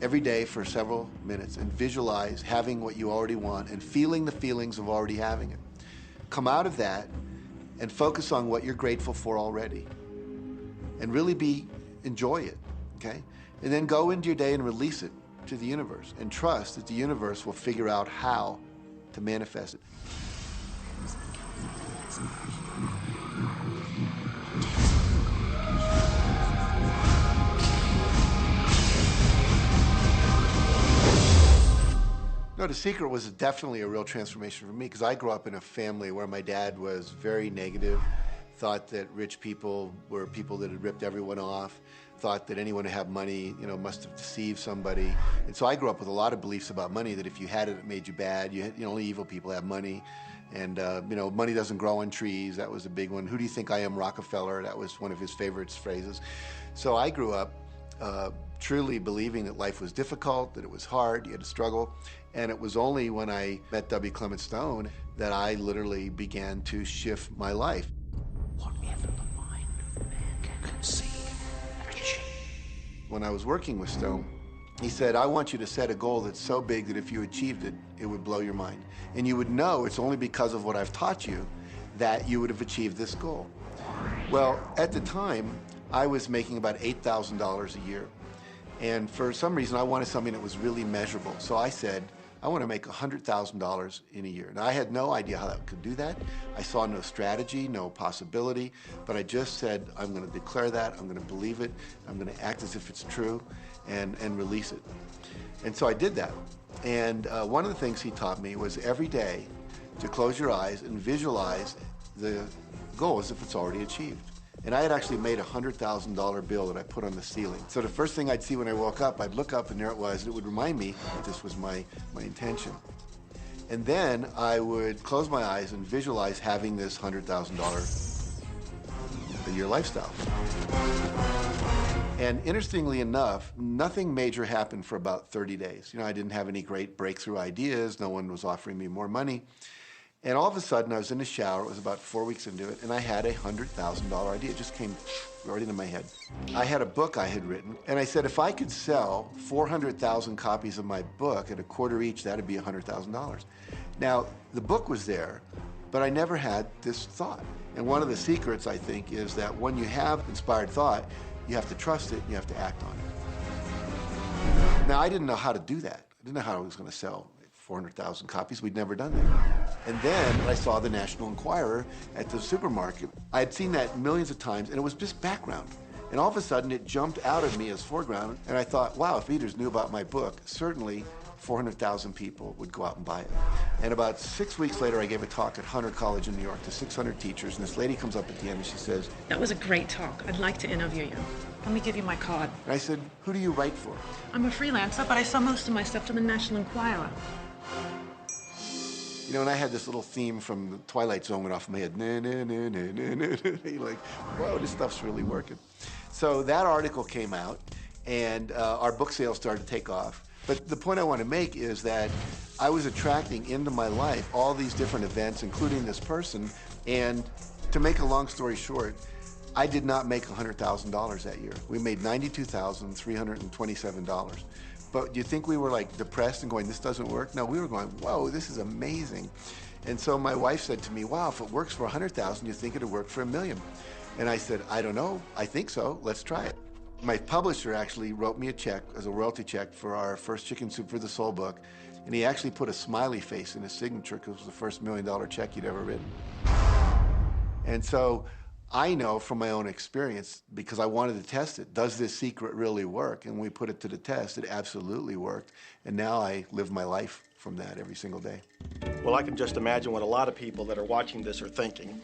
Speaker 17: every day for several minutes and visualize having what you already want and feeling the feelings of already having it. Come out of that and focus on what you're grateful for already. And really enjoy it, okay? And then go into your day and release it to the universe and trust that the universe will figure out how to manifest it. No, The Secret was definitely a real transformation for me because I grew up in a family where my dad was very negative, thought that rich people were people that had ripped everyone off, thought that anyone who had money, must have deceived somebody. And so I grew up with a lot of beliefs about money, that if you had it, it made you bad. Only evil people have money. And, money doesn't grow on trees. That was a big one. Who do you think I am, Rockefeller? That was one of his favorite phrases. So I grew up truly believing that life was difficult, that it was hard, you had to struggle. And it was only when I met W. Clement Stone that I literally began to shift my life.
Speaker 21: Whatever the mind of man can conceive and achieve.
Speaker 17: When I was working with Stone, he said, I want you to set a goal that's so big that if you achieved it, it would blow your mind. And you would know it's only because of what I've taught you that you would have achieved this goal. Well, at the time, I was making about $8,000 a year. And for some reason, I wanted something that was really measurable. So I said, I want to make $100,000 in a year. Now, I had no idea how I could do that. I saw no strategy, no possibility, but I just said, I'm going to declare that, I'm going to believe it, I'm going to act as if it's true, and release it. And so I did that. And one of the things he taught me was every day to close your eyes and visualize the goal as if it's already achieved. And I had actually made a $100,000 bill that I put on the ceiling. So the first thing I'd see when I woke up, I'd look up and there it was, and it would remind me that this was my intention. And then I would close my eyes and visualize having this $100,000 a year lifestyle. And interestingly enough, nothing major happened for about 30 days. I didn't have any great breakthrough ideas. No one was offering me more money. And all of a sudden, I was in the shower. It was about 4 weeks into it, and I had a $100,000 idea. It just came right into my head. I had a book I had written, and I said, if I could sell 400,000 copies of my book at a quarter each, that'd be $100,000. Now, the book was there, but I never had this thought. And one of the secrets, I think, is that when you have inspired thought, you have to trust it, and you have to act on it. Now, I didn't know how to do that. I didn't know how I was going to sell 400,000 copies. We'd never done that. And then I saw the National Enquirer at the supermarket. I had seen that millions of times, and it was just background. And all of a sudden, it jumped out of me as foreground, and I thought, wow, if readers knew about my book, certainly 400,000 people would go out and buy it. And about 6 weeks later, I gave a talk at Hunter College in New York to 600 teachers, and this lady comes up at the end and she says,
Speaker 13: that was a great talk. I'd like to interview you. Let me give you my card.
Speaker 17: And I said, who do you write for?
Speaker 13: I'm a freelancer, but I sell most of my stuff to the National Enquirer.
Speaker 17: And I had this little theme from the Twilight Zone went off in my head. Na, na, na, na, na, na, na. You're like, whoa, this stuff's really working. So that article came out, and our book sales started to take off. But the point I want to make is that I was attracting into my life all these different events, including this person. And to make a long story short, I did not make $100,000 that year. We made $92,327. But do you think we were like depressed and going, this doesn't work? No, we were going, whoa, this is amazing. And so my wife said to me, wow, if it works for 100,000, you think it'll work for $1 million? And I said, I don't know. I think so. Let's try it. My publisher actually wrote me a check as a royalty check for our first Chicken Soup for the Soul book. And he actually put a smiley face in his signature because it was the first $1 million check he'd ever written. And so I know from my own experience, because I wanted to test it, does this secret really work? And when we put it to the test, it absolutely worked. And now I live my life from that every single day.
Speaker 4: Well, I can just imagine what a lot of people that are watching this are thinking.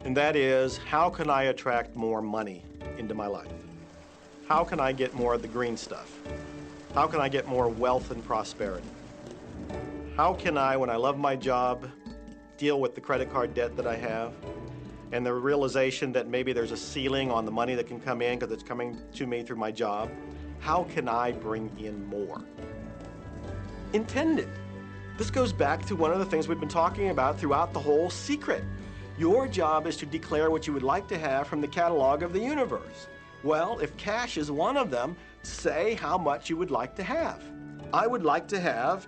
Speaker 4: And that is, how can I attract more money into my life? How can I get more of the green stuff? How can I get more wealth and prosperity? How can I, when I love my job, deal with the credit card debt that I have? And the realization that maybe there's a ceiling on the money that can come in because it's coming to me through my job. How can I bring in more? Intend it. This goes back to one of the things we've been talking about throughout the whole secret. Your job is to declare what you would like to have from the catalog of the universe. Well, if cash is one of them, say how much you would like to have. I would like to have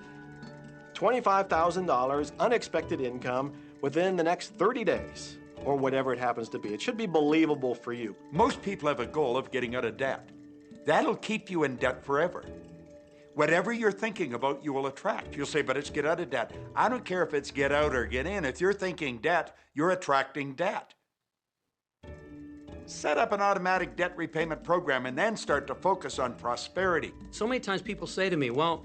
Speaker 4: $25,000 unexpected income within the next 30 days. or whatever it happens to be. It should be believable for you.
Speaker 3: Most people have a goal of getting out of debt. That'll keep you in debt forever. Whatever you're thinking about, you will attract. You'll say, but it's get out of debt. I don't care if it's get out or get in. If you're thinking debt, you're attracting debt. Set up an automatic debt repayment program and then start to focus on prosperity.
Speaker 18: So many times people say to me, well,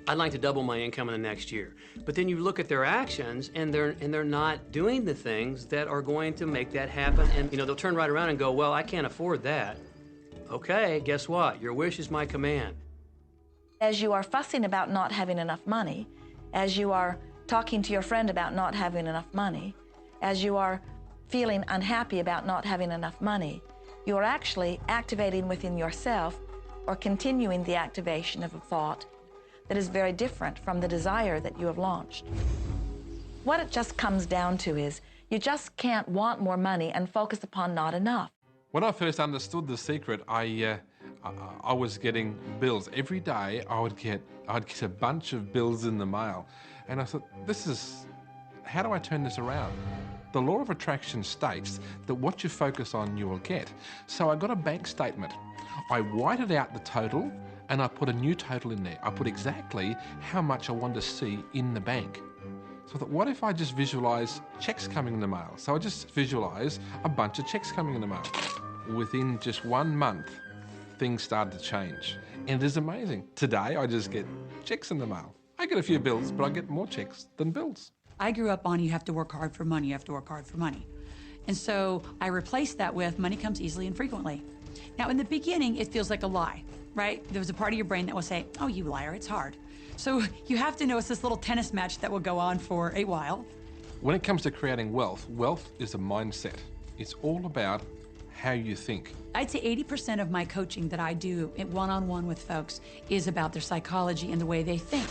Speaker 18: I'd like to double my income in the next year. But then you look at their actions and they're not doing the things that are going to make that happen. And they'll turn right around and go, well, I can't afford that. Okay, guess what? Your wish is my command.
Speaker 2: As you are fussing about not having enough money, as you are talking to your friend about not having enough money, as you are feeling unhappy about not having enough money, you are actually activating within yourself or continuing the activation of a thought that is very different from the desire that you have launched. What it just comes down to is you just can't want more money and focus upon not enough.
Speaker 20: When I first understood The Secret, I was getting bills. Every day I'd get a bunch of bills in the mail. And I thought, how do I turn this around? The law of attraction states that what you focus on, you will get. So I got a bank statement. I whited out the total and I put a new total in there. I put exactly how much I wanted to see in the bank. So I thought, what if I just visualize checks coming in the mail? So I just visualize a bunch of checks coming in the mail. Within just 1 month, things started to change. And it is amazing. Today, I just get checks in the mail. I get a few bills, but I get more checks than bills.
Speaker 14: I grew up on you have to work hard for money, you have to work hard for money. And so I replaced that with money comes easily and frequently. Now, in the beginning, it feels like a lie, right? There was a part of your brain that will say, oh, you liar, it's hard. So you have to know it's this little tennis match that will go on for a while.
Speaker 20: When it comes to creating wealth, wealth is a mindset. It's all about how you think.
Speaker 14: I'd say 80% of my coaching that I do one-on-one with folks is about their psychology and the way they think.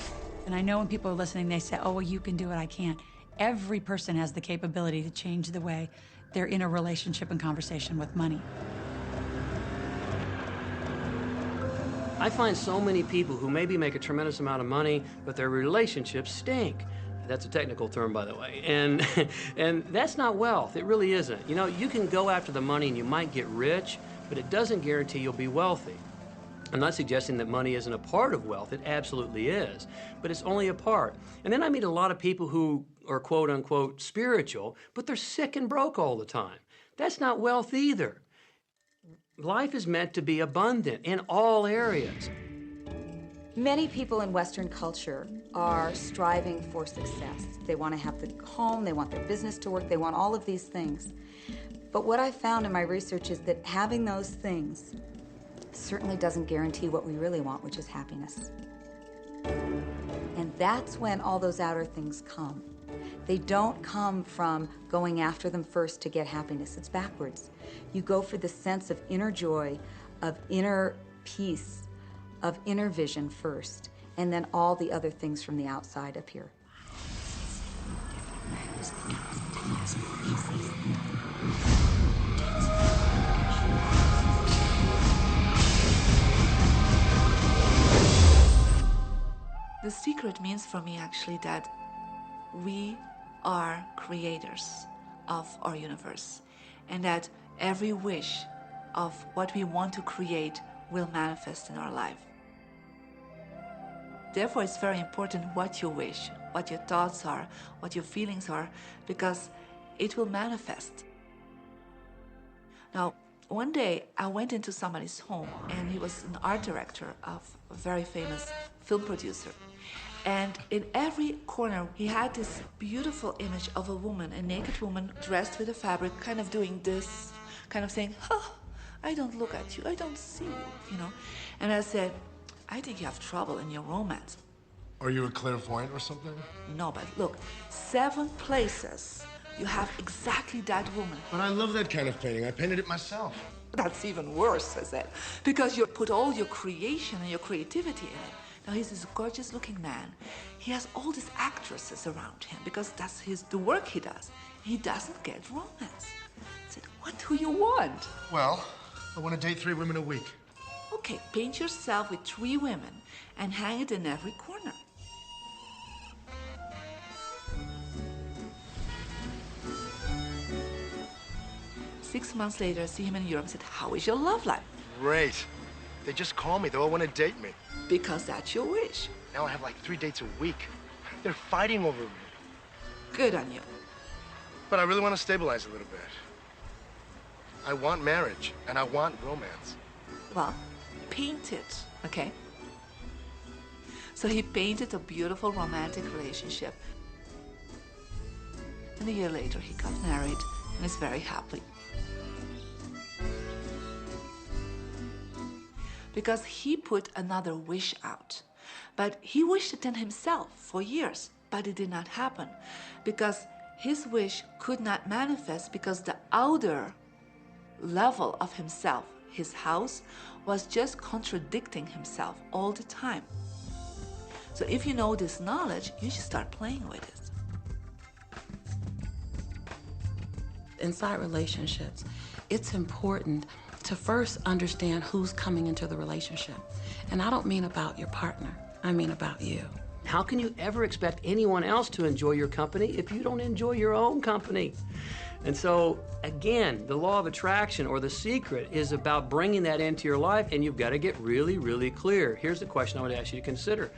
Speaker 14: And I know when people are listening, they say, oh, well, you can do it, I can't. Every person has the capability to change the way they're in a relationship and conversation with money.
Speaker 18: I find so many people who maybe make a tremendous amount of money, but their relationships stink. That's a technical term, by the way. And that's not wealth. It really isn't. You can go after the money and you might get rich, but it doesn't guarantee you'll be wealthy. I'm not suggesting that money isn't a part of wealth. It absolutely is, but it's only a part. And then I meet a lot of people who are quote unquote spiritual, but they're sick and broke all the time. That's not wealth either. Life is meant to be abundant in all areas.
Speaker 22: Many people in Western culture are striving for success. They want to have the home, they want their business to work, they want all of these things. But what I found in my research is that having those things certainly doesn't guarantee what we really want, which is happiness. And that's when all those outer things come. They don't come from going after them first to get happiness. It's backwards. You go for the sense of inner joy, of inner peace, of inner vision first, and then all the other things from the outside appear.
Speaker 15: The secret means for me actually that we are creators of our universe, and that every wish of what we want to create will manifest in our life. Therefore, it's very important what you wish, what your thoughts are, what your feelings are, because it will manifest. Now, one day I went into somebody's home, and he was an art director of a very famous film producer. And in every corner, he had this beautiful image of a woman, a naked woman dressed with a fabric, kind of doing this, kind of saying, oh, I don't look at you, I don't see you, And I said, I think you have trouble in your romance.
Speaker 16: Are you a clairvoyant or something?
Speaker 15: No, but look, 7 places you have exactly that woman.
Speaker 16: But I love that kind of painting. I painted it myself.
Speaker 15: That's even worse, I said, because you put all your creation and your creativity in it. Now, he's this gorgeous-looking man. He has all these actresses around him because that's the work he does. He doesn't get romance. I said, what do you want?
Speaker 16: Well, I want to date 3 women a week.
Speaker 15: Okay, paint yourself with 3 women and hang it in every corner. 6 months later, see him in Europe and said, how is your love life?
Speaker 16: Great. They just call me. They all want to date me.
Speaker 15: Because that's your wish.
Speaker 16: Now I have like 3 dates a week. They're fighting over me.
Speaker 15: Good on you.
Speaker 16: But I really want to stabilize a little bit. I want marriage, and I want romance.
Speaker 15: Well, paint it, okay? So he painted a beautiful romantic relationship. And a year later, he got married and is very happy. Because he put another wish out. But he wished it in himself for years, but it did not happen. Because his wish could not manifest because the outer level of himself, his house, was just contradicting himself all the time. So if you know this knowledge, you should start playing with it.
Speaker 6: Inside relationships, it's important to first understand who's coming into the relationship. And I don't mean about your partner, I mean about you.
Speaker 18: How can you ever expect anyone else to enjoy your company if you don't enjoy your own company? And so, again, the law of attraction or the secret is about bringing that into your life, and you've got to get really, really clear. Here's the question I would ask you to consider.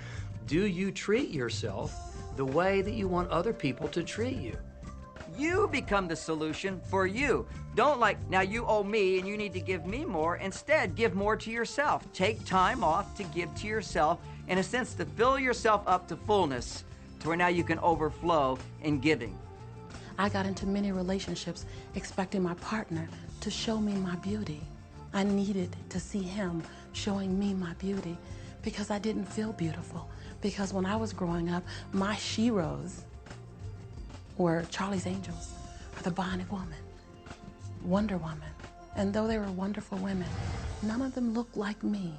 Speaker 18: Do you treat yourself the way that you want other people to treat you?
Speaker 19: You become the solution for you. Don't now you owe me and you need to give me more. Instead, give more to yourself. Take time off to give to yourself, in a sense, to fill yourself up to fullness, to where now you can overflow in giving.
Speaker 6: I got into many relationships expecting my partner to show me my beauty. I needed to see him showing me my beauty because I didn't feel beautiful. Because when I was growing up, my sheroes were Charlie's Angels, or the Bionic Woman, Wonder Woman. And though they were wonderful women, none of them looked like me.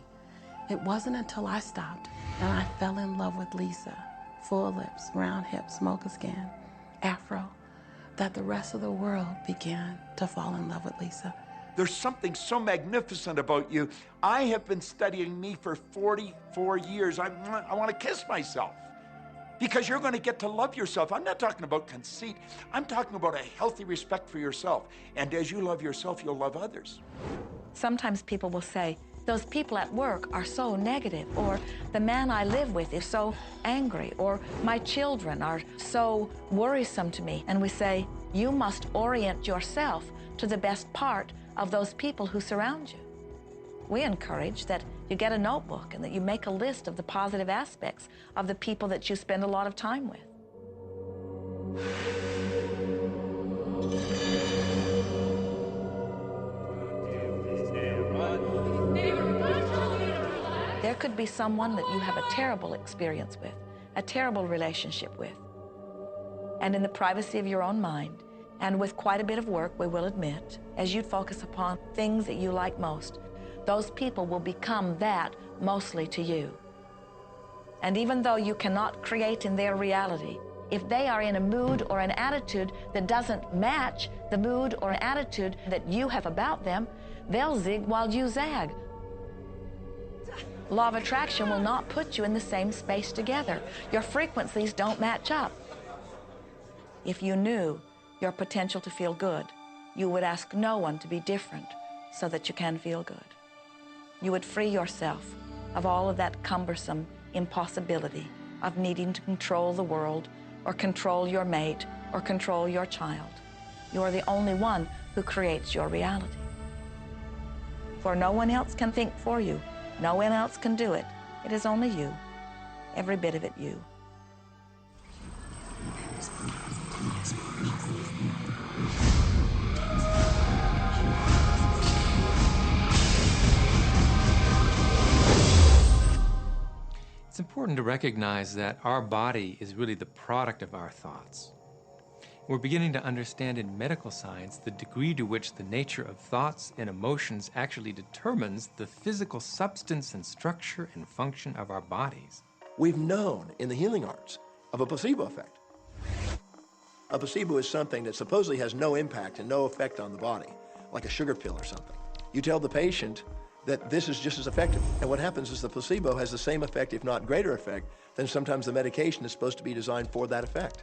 Speaker 6: It wasn't until I stopped and I fell in love with Lisa, full lips, round hips, mocha skin, afro, that the rest of the world began to fall in love with Lisa.
Speaker 3: There's something so magnificent about you. I have been studying me for 44 years. I want to kiss myself. Because you're going to get to love yourself. I'm not talking about conceit. I'm talking about a healthy respect for yourself. And as you love yourself, you'll love others.
Speaker 2: Sometimes people will say, those people at work are so negative, or the man I live with is so angry, or my children are so worrisome to me. And we say, you must orient yourself to the best part of those people who surround you. We encourage that you get a notebook and that you make a list of the positive aspects of the people that you spend a lot of time with. There could be someone that you have a terrible experience with, a terrible relationship with. And in the privacy of your own mind, and with quite a bit of work, we will admit, as you focus upon things that you like most, those people will become that mostly to you. And even though you cannot create in their reality, if they are in a mood or an attitude that doesn't match the mood or attitude that you have about them, they'll zig while you zag. Law of attraction will not put you in the same space together. Your frequencies don't match up. If you knew your potential to feel good, you would ask no one to be different so that you can feel good. You would free yourself of all of that cumbersome impossibility of needing to control the world or control your mate or control your child. You are the only one who creates your reality. For no one else can think for you. No one else can do it. It is only you. Every bit of it you.
Speaker 23: It's important to recognize that our body is really the product of our thoughts. We're beginning to understand in medical science the degree to which the nature of thoughts and emotions actually determines the physical substance and structure and function of our bodies.
Speaker 11: We've known in the healing arts of a placebo effect. A placebo is something that supposedly has no impact and no effect on the body, like a sugar pill or something. You tell the patient that this is just as effective. And what happens is the placebo has the same effect, if not greater effect, than sometimes the medication is supposed to be designed for that effect.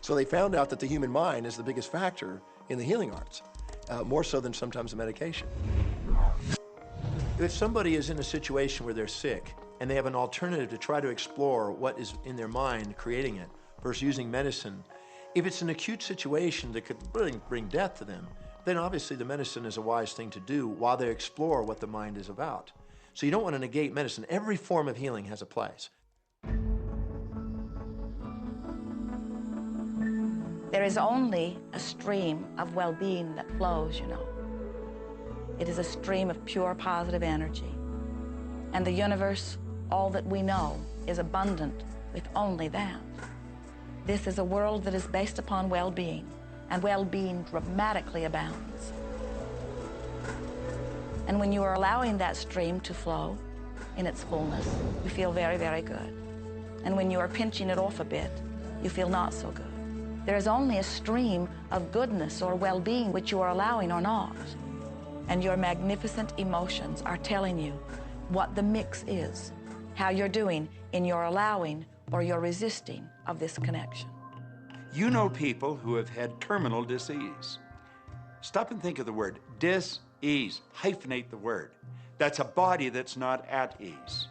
Speaker 11: So they found out that the human mind is the biggest factor in the healing arts.
Speaker 1: more so than sometimes the medication. If somebody is in a situation where they're sick and they have an alternative to try to explore what is in their mind creating it versus using medicine, if it's an acute situation that could really bring death to them, then obviously the medicine is a wise thing to do while they explore what the mind is about. So you don't want to negate medicine. Every form of healing has a place.
Speaker 2: There is only a stream of well-being that flows, you know. It is a stream of pure positive energy. And the universe, all that we know, is abundant with only that. This is a world that is based upon well-being, and well-being dramatically abounds. And when you are allowing that stream to flow in its fullness, you feel very, very good. And when you are pinching it off a bit, you feel not so good. There is only a stream of goodness or well-being which you are allowing or not. And your magnificent emotions are telling you what the mix is, how you're doing in your allowing or your resisting of this connection.
Speaker 3: You know people who have had terminal disease. Stop and think of the word dis-ease. Hyphenate the word. That's a body that's not at ease.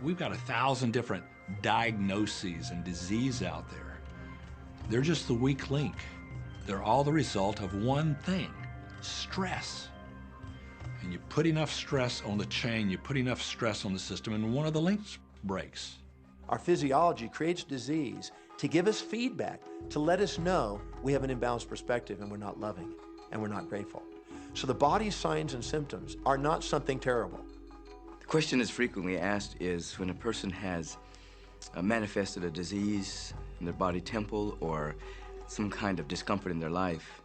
Speaker 5: We've got 1,000 different diagnoses and disease out there. They're just the weak link. They're all the result of one thing, stress. And you put enough stress on the chain, you put enough stress on the system, and one of the links breaks.
Speaker 1: Our physiology creates disease to give us feedback, to let us know we have an imbalanced perspective and we're not loving and we're not grateful. So the body's signs and symptoms are not something terrible.
Speaker 7: The question that's frequently asked is when a person has manifested a disease in their body temple or some kind of discomfort in their life,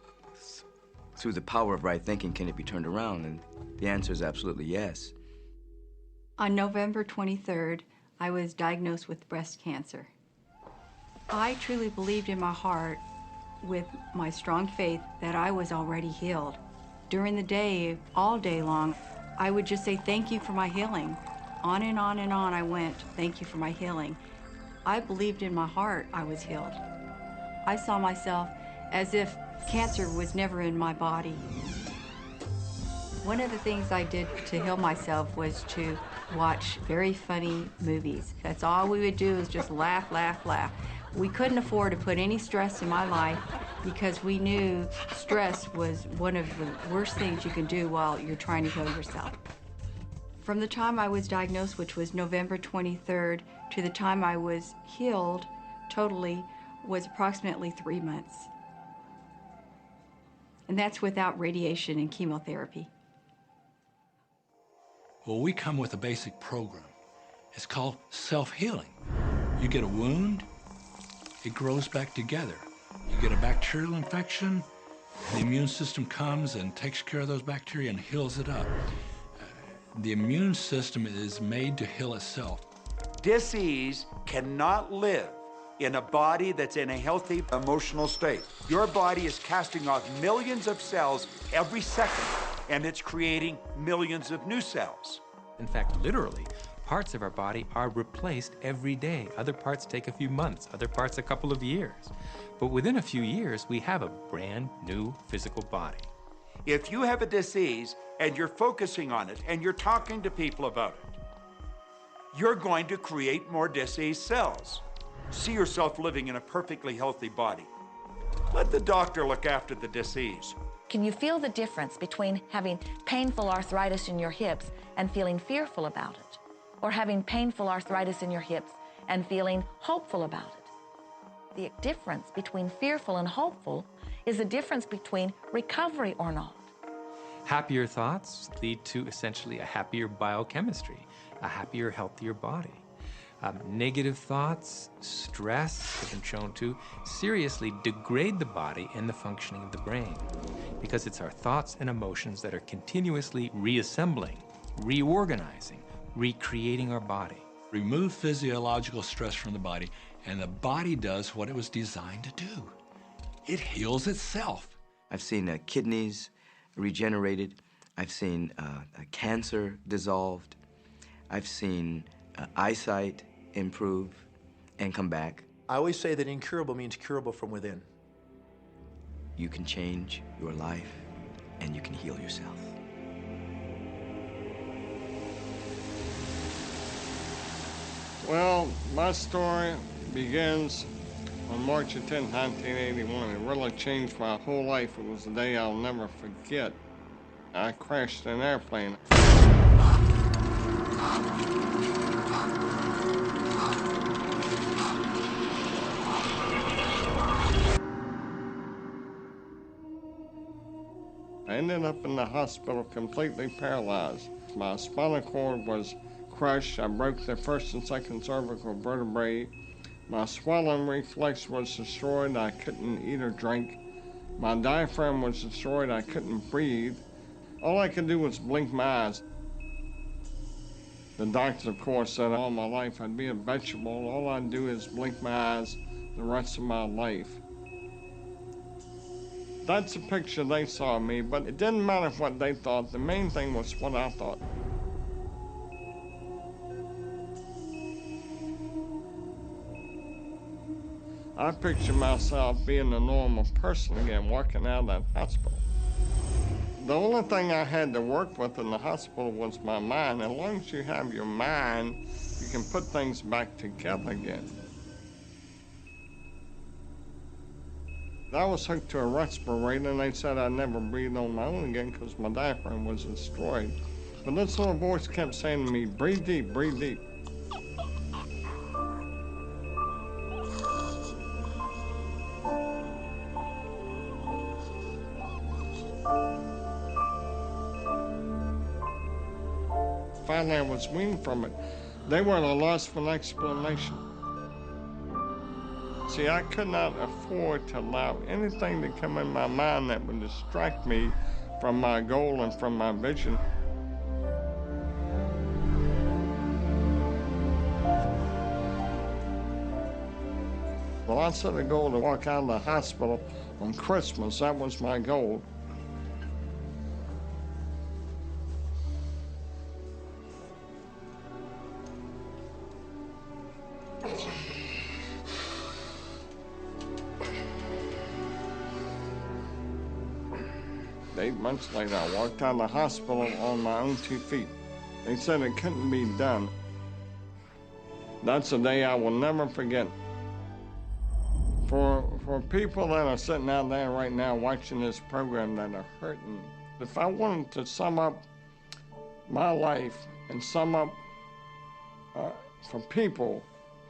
Speaker 7: through the power of right thinking, can it be turned around? And the answer is absolutely yes.
Speaker 22: On November 23rd, I was diagnosed with breast cancer. I truly believed in my heart, with my strong faith, that I was already healed. During the day, all day long, I would just say, thank you for my healing. On and on and on I went, thank you for my healing. I believed in my heart I was healed. I saw myself as if cancer was never in my body. One of the things I did to heal myself was to watch very funny movies. That's all we would do is just laugh, laugh, laugh. We couldn't afford to put any stress in my life because we knew stress was one of the worst things you can do while you're trying to heal yourself. From the time I was diagnosed, which was November 23rd, to the time I was healed totally was approximately 3 months. And that's without radiation and chemotherapy.
Speaker 5: Well, we come with a basic program. It's called self-healing. You get a wound, it grows back together. You get a bacterial infection, the immune system comes and takes care of those bacteria and heals it up. The immune system is made to heal itself.
Speaker 3: Dis-ease cannot live in a body that's in a healthy emotional state. Your body is casting off millions of cells every second, and it's creating millions of new cells.
Speaker 23: In fact, literally, parts of our body are replaced every day. Other parts take a few months, other parts a couple of years. But within a few years, we have a brand new physical body.
Speaker 3: If you have a disease and you're focusing on it and you're talking to people about it, you're going to create more disease cells. See yourself living in a perfectly healthy body. Let the doctor look after the disease.
Speaker 2: Can you feel the difference between having painful arthritis in your hips and feeling fearful about it, or having painful arthritis in your hips and feeling hopeful about it? The difference between fearful and hopeful is the difference between recovery or not.
Speaker 23: Happier thoughts lead to essentially a happier biochemistry, a happier, healthier body. Negative thoughts, stress, has been shown to seriously degrade the body and the functioning of the brain, because it's our thoughts and emotions that are continuously reassembling, reorganizing, recreating our body.
Speaker 5: Remove physiological stress from the body, and the body does what it was designed to do. It heals itself.
Speaker 7: I've seen kidneys regenerated. I've seen cancer dissolved. I've seen eyesight improve and come back.
Speaker 1: I always say that incurable means curable from within.
Speaker 7: You can change your life and you can heal yourself.
Speaker 8: Well, my story begins on March 10, 1981. It really changed my whole life. It was a day I'll never forget. I crashed an airplane. I ended up in the hospital completely paralyzed. My spinal cord was crushed. I broke the first and second cervical vertebrae. My swallowing reflex was destroyed. I couldn't eat or drink. My diaphragm was destroyed. I couldn't breathe. All I could do was blink my eyes. The doctor, of course, said all my life I'd be a vegetable. All I'd do is blink my eyes the rest of my life. That's the picture they saw of me, but it didn't matter what they thought. The main thing was what I thought. I picture myself being a normal person again, walking out of that hospital. The only thing I had to work with in the hospital was my mind. As long as you have your mind, you can put things back together again. I was hooked to a respirator, and they said I'd never breathe on my own again because my diaphragm was destroyed. But this little voice kept saying to me, breathe deep, breathe deep. Finally, I was weaned from it. They were at a loss for an explanation. See, I could not afford to allow anything to come in my mind that would distract me from my goal and from my vision. Well, I set a goal to walk out of the hospital on Christmas. That was my goal. Months later, I walked out of the hospital on my own 2 feet. They said it couldn't be done. That's a day I will never forget. For people that are sitting out there right now watching this program that are hurting, if I wanted to sum up my life and sum up for people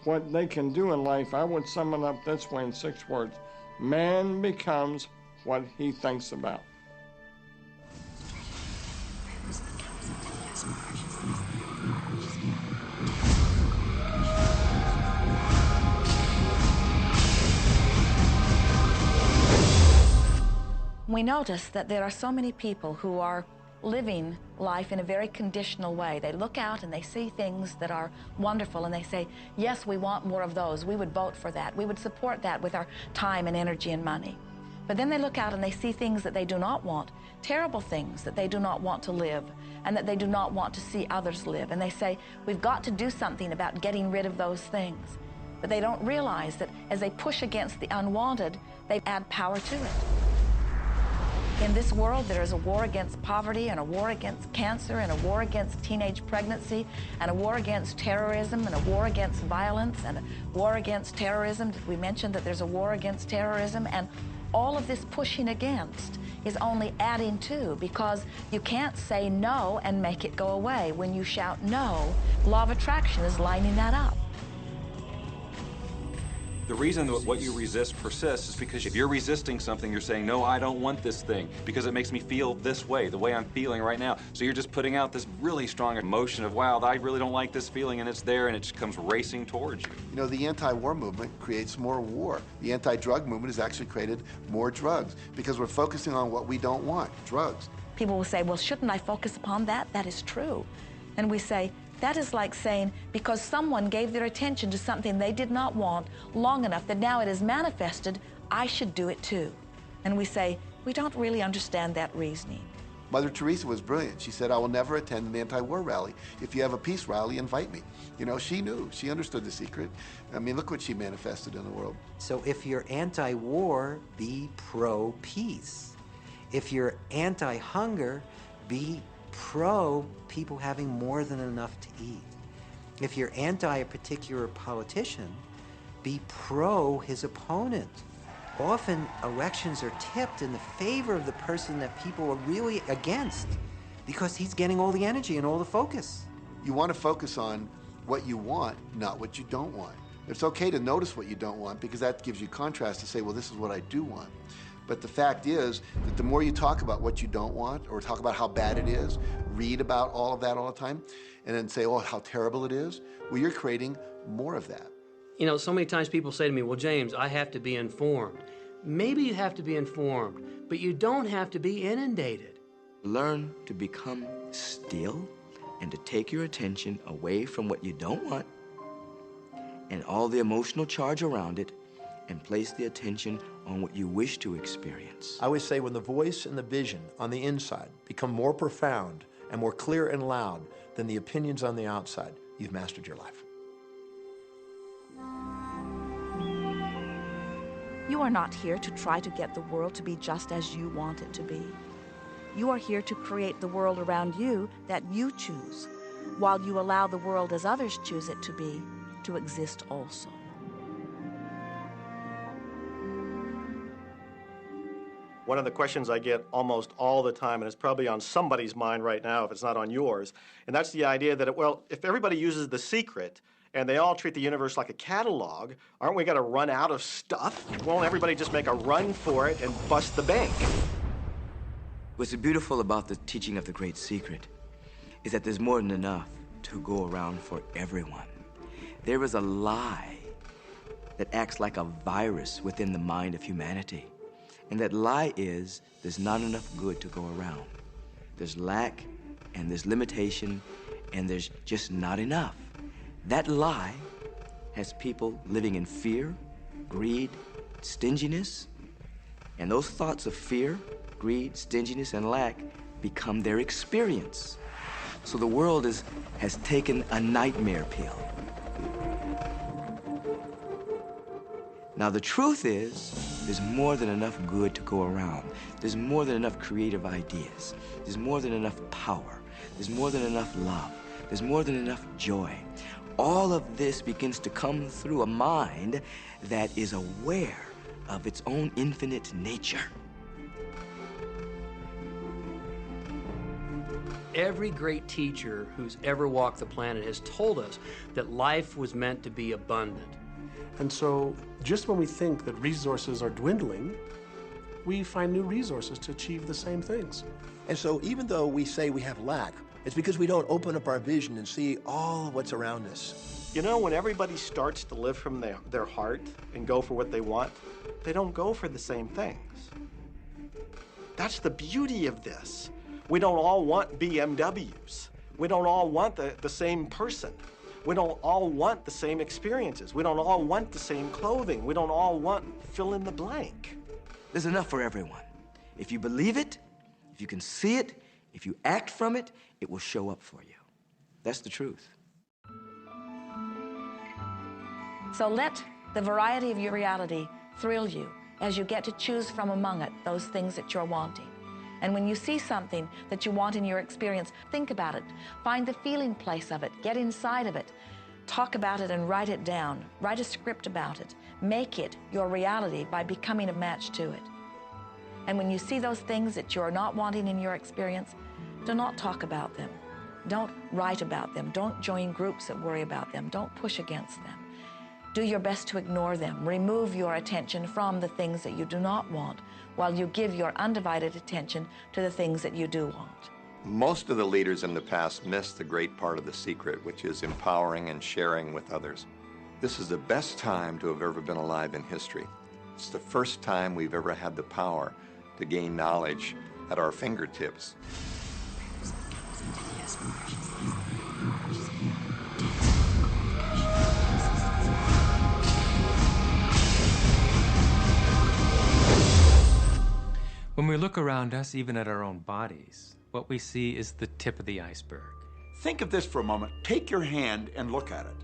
Speaker 8: what they can do in life, I would sum it up this way in 6 words. Man becomes what he thinks about.
Speaker 2: We notice that there are so many people who are living life in a very conditional way. They look out and they see things that are wonderful and they say, yes, we want more of those. We would vote for that. We would support that with our time and energy and money. But then they look out and they see things that they do not want, terrible things that they do not want to live and that they do not want to see others live. And they say, we've got to do something about getting rid of those things. But they don't realize that as they push against the unwanted, they add power to it. In this world, there is a war against poverty and a war against cancer and a war against teenage pregnancy and a war against terrorism and a war against violence and a war against terrorism. We mentioned that there's a war against terrorism, and all of this pushing against is only adding to, because you can't say no and make it go away. When you shout no, law of attraction is lining that up.
Speaker 9: The reason that what you resist persists is because if you're resisting something, you're saying, no, I don't want this thing because it makes me feel this way, the way I'm feeling right now. So you're just putting out this really strong emotion of, wow, I really don't like this feeling, and it's there, and it just comes racing towards you.
Speaker 17: You know, the anti-war movement creates more war. The anti-drug movement has actually created more drugs because we're focusing on what we don't want, drugs.
Speaker 2: People will say, well, shouldn't I focus upon that? That is true. And we say, that is like saying, because someone gave their attention to something they did not want long enough that now it is manifested, I should do it too. And we say, we don't really understand that reasoning.
Speaker 17: Mother Teresa was brilliant. She said, I will never attend an anti-war rally. If you have a peace rally, invite me. You know, she knew. She understood the secret. I mean, look what she manifested in the world.
Speaker 12: So if you're anti-war, be pro-peace.
Speaker 10: If you're anti-hunger, be pro people having more than enough to eat. If you're anti a particular politician, be pro his opponent. Often elections are tipped in the favor of the person that people are really against because he's getting all the energy and all the focus.
Speaker 17: You want to focus on what you want, not what you don't want. It's okay to notice what you don't want because that gives you contrast to say, well, this is what I do want. But the fact is that the more you talk about what you don't want or talk about how bad it is, read about all of that all the time, and then say, oh, how terrible it is, well, you're creating more of that.
Speaker 18: You know, so many times people say to me, well, James, I have to be informed. Maybe you have to be informed, but you don't have to be inundated.
Speaker 7: Learn to become still and to take your attention away from what you don't want and all the emotional charge around it and place the attention on what you wish to experience.
Speaker 1: I always say when the voice and the vision on the inside become more profound and more clear and loud than the opinions on the outside, you've mastered your life.
Speaker 2: You are not here to try to get the world to be just as you want it to be. You are here to create the world around you that you choose, while you allow the world as others choose it to be, to exist also.
Speaker 4: One of the questions I get almost all the time, and it's probably on somebody's mind right now if it's not on yours, and that's the idea that, well, if everybody uses The Secret and they all treat the universe like a catalog, aren't we going to run out of stuff? Won't everybody just make a run for it and bust the bank?
Speaker 7: What's beautiful about the teaching of the Great Secret is that there's more than enough to go around for everyone. There is a lie that acts like a virus within the mind of humanity. And that lie is there's not enough good to go around. There's lack, and there's limitation, and there's just not enough. That lie has people living in fear, greed, stinginess, and those thoughts of fear, greed, stinginess, and lack become their experience. So the world has taken a nightmare pill. Now the truth is, there's more than enough good to go around. There's more than enough creative ideas. There's more than enough power. There's more than enough love. There's more than enough joy. All of this begins to come through a mind that is aware of its own infinite nature.
Speaker 18: Every great teacher who's ever walked the planet has told us that life was meant to be abundant.
Speaker 12: And so just when we think that resources are dwindling, we find new resources to achieve the same things.
Speaker 1: And so even though we say we have lack, it's because we don't open up our vision and see all of what's around us.
Speaker 4: You know, when everybody starts to live from their heart and go for what they want, they don't go for the same things. That's the beauty of this. We don't all want BMWs. We don't all want the same person. We don't all want the same experiences. We don't all want the same clothing. We don't all want fill in the blank.
Speaker 7: There's enough for everyone. If you believe it, if you can see it, if you act from it, it will show up for you. That's the truth.
Speaker 2: So let the variety of your reality thrill you as you get to choose from among it those things that you're wanting. And when you see something that you want in your experience, think about it. Find the feeling place of it. Get inside of it. Talk about it and write it down. Write a script about it. Make it your reality by becoming a match to it. And when you see those things that you're not wanting in your experience, do not talk about them. Don't write about them. Don't join groups that worry about them. Don't push against them. Do your best to ignore them. Remove your attention from the things that you do not want while you give your undivided attention to the things that you do want.
Speaker 21: Most of the leaders in the past missed the great part of the secret, which is empowering and sharing with others. This is the best time to have ever been alive in history. It's the first time we've ever had the power to gain knowledge at our fingertips.
Speaker 23: When we look around us, even at our own bodies, what we see is the tip of the iceberg.
Speaker 3: Think of this for a moment. Take your hand and look at it.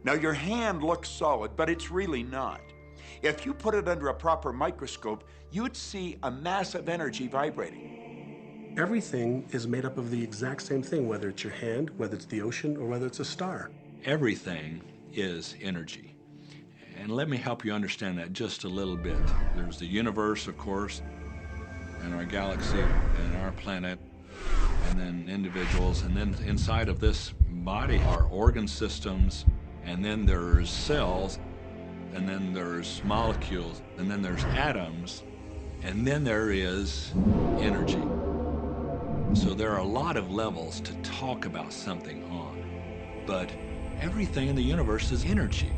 Speaker 3: Now, your hand looks solid, but it's really not. If you put it under a proper microscope, you'd see a massive energy vibrating.
Speaker 12: Everything is made up of the exact same thing, whether it's your hand, whether it's the ocean, or whether it's a star.
Speaker 5: Everything is energy. And let me help you understand that just a little bit. There's the universe, of course, and our galaxy, and our planet, and then individuals, and then inside of this body are organ systems, and then there's cells, and then there's molecules, and then there's atoms, and then there is energy. So there are a lot of levels to talk about something on, but everything in the universe is energy.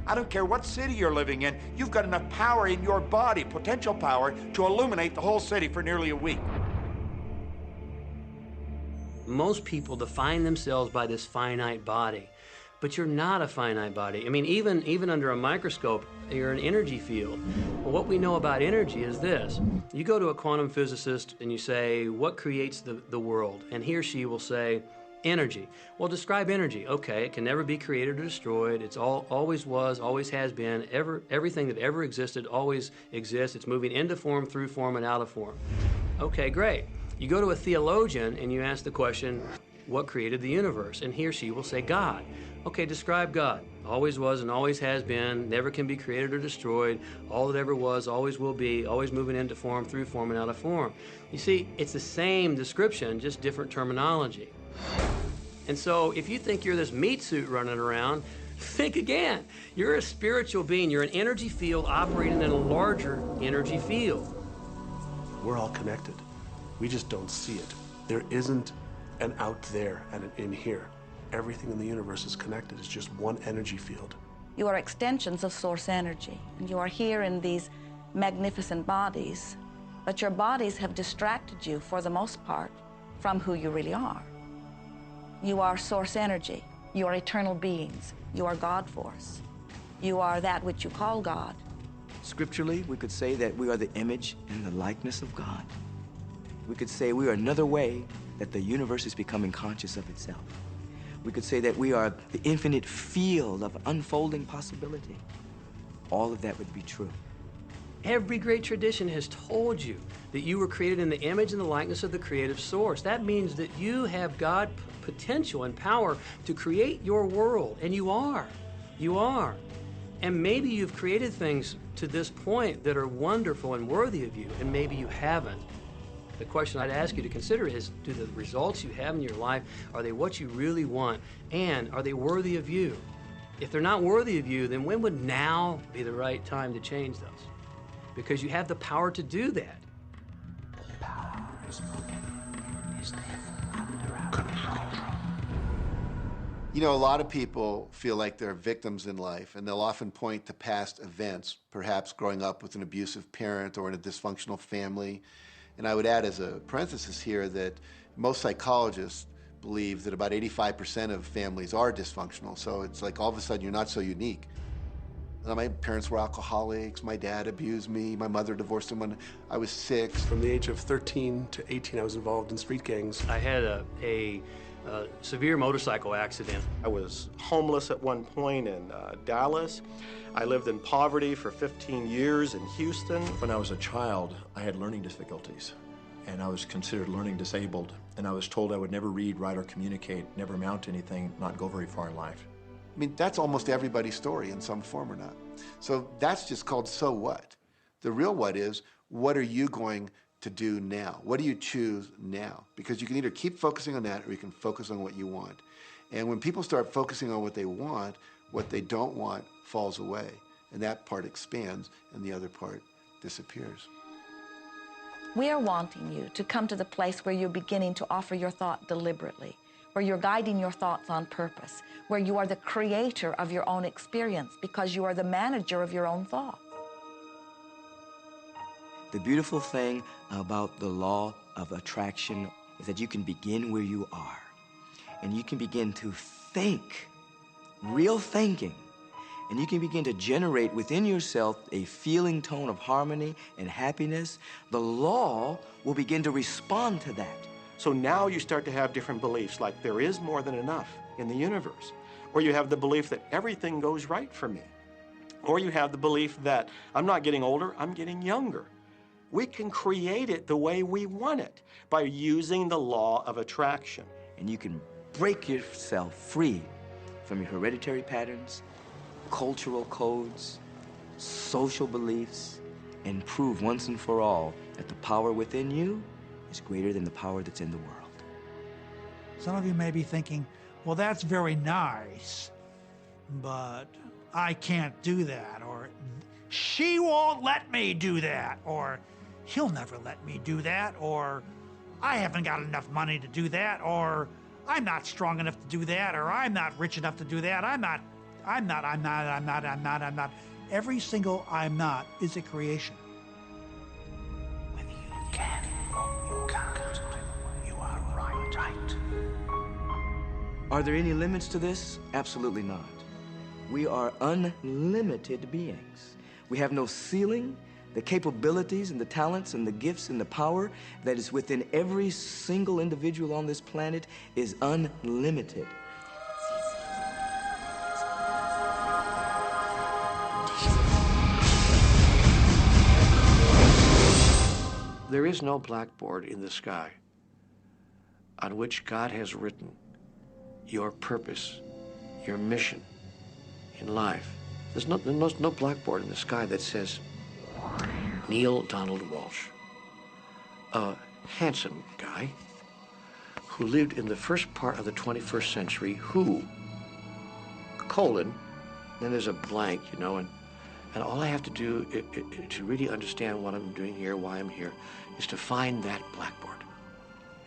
Speaker 3: I don't care what city you're living in, you've got enough power in your body, potential power, to illuminate the whole city for nearly a week.
Speaker 18: Most people define themselves by this finite body, but you're not a finite body. I mean, even under a microscope, you're an energy field. Well, what we know about energy is this. You go to a quantum physicist and you say, what creates the world? And he or she will say, energy. Well, describe energy. Okay, it can never be created or destroyed. It's always was, always has been. Everything that ever existed always exists. It's moving into form, through form, and out of form. Okay, great. You go to a theologian and you ask the question, what created the universe? And he or she will say, God. Okay, describe God. Always was and always has been, never can be created or destroyed, all that ever was, always will be, always moving into form, through form, and out of form. You see, it's the same description, just different terminology. And so if you think you're this meat suit running around, think again. You're a spiritual being. You're an energy field operating in a larger energy field.
Speaker 12: We're all connected. We just don't see it. There isn't an out there and an in here. Everything in the universe is connected. It's just one energy field.
Speaker 2: You are extensions of source energy, and you are here in these magnificent bodies, but your bodies have distracted you, for the most part, from who you really are. You are source energy. You are eternal beings. You are God force. You are that which you call God.
Speaker 7: Scripturally, we could say that we are the image and the likeness of God. We could say we are another way that the universe is becoming conscious of itself. We could say that we are the infinite field of unfolding possibility. All of that would be true.
Speaker 18: Every great tradition has told you that you were created in the image and the likeness of the creative source. That means that you have God potential and power to create your world, and you are. You are. And maybe you've created things to this point that are wonderful and worthy of you, and maybe you haven't. The question I'd ask you to consider is, do the results you have in your life, are they what you really want? And are they worthy of you? If they're not worthy of you, then when would now be the right time to change those? Because you have the power to do that.
Speaker 12: The power is under control.
Speaker 17: You know, a lot of people feel like they're victims in life, and they'll often point to past events, perhaps growing up with an abusive parent or in a dysfunctional family. And I would add as a parenthesis here that most psychologists believe that about 85% of families are dysfunctional. So it's like all of a sudden you're not so unique. My parents were alcoholics, my dad abused me, my mother divorced him when I was 6.
Speaker 12: From the age of 13 to 18, I was involved in street gangs.
Speaker 18: I had a severe motorcycle accident.
Speaker 4: I was homeless at one point in Dallas. I lived in poverty for 15 years in Houston.
Speaker 1: When I was a child, I had learning difficulties, and I was considered learning disabled, and I was told I would never read, write, or communicate, never amount to anything, not go very far in life.
Speaker 17: I mean, that's almost everybody's story in some form or not. So that's just called so what. The real what is, what are you going to do now? What do you choose now? Because you can either keep focusing on that or you can focus on what you want. And when people start focusing on what they want, what they don't want falls away. And that part expands and the other part disappears.
Speaker 2: We are wanting you to come to the place where you're beginning to offer your thought deliberately, where you're guiding your thoughts on purpose, where you are the creator of your own experience because you are the manager of your own thoughts.
Speaker 7: The beautiful thing about the law of attraction is that you can begin where you are, and you can begin to think, real thinking, and you can begin to generate within yourself a feeling tone of harmony and happiness. The law will begin to respond to that.
Speaker 4: So now you start to have different beliefs, like there is more than enough in the universe, or you have the belief that everything goes right for me. Or you have the belief that I'm not getting older, I'm getting younger. We can create it the way we want it by using the law of attraction.
Speaker 7: And you can break yourself free from your hereditary patterns, cultural codes, social beliefs, and prove once and for all that the power within you is greater than the power that's in the world.
Speaker 13: Some of you may be thinking, well, that's very nice, but I can't do that, or she won't let me do that, or he'll never let me do that, or I haven't got enough money to do that, or I'm not strong enough to do that, or I'm not rich enough to do that, I'm not. Every single I'm not is a creation. Whether you can or you can't, you are right.
Speaker 7: Are there any limits to this? Absolutely not. We are unlimited beings. We have no ceiling. The capabilities and the talents and the gifts and the power that is within every single individual on this planet is unlimited.
Speaker 14: There is no blackboard in the sky on which God has written your purpose, your mission in life. There's no blackboard in the sky that says, Neil Donald Walsh, a handsome guy who lived in the first part of the 21st century, who, colon, then there's a blank, you know, and all I have to do to really understand what I'm doing here, why I'm here, is to find that blackboard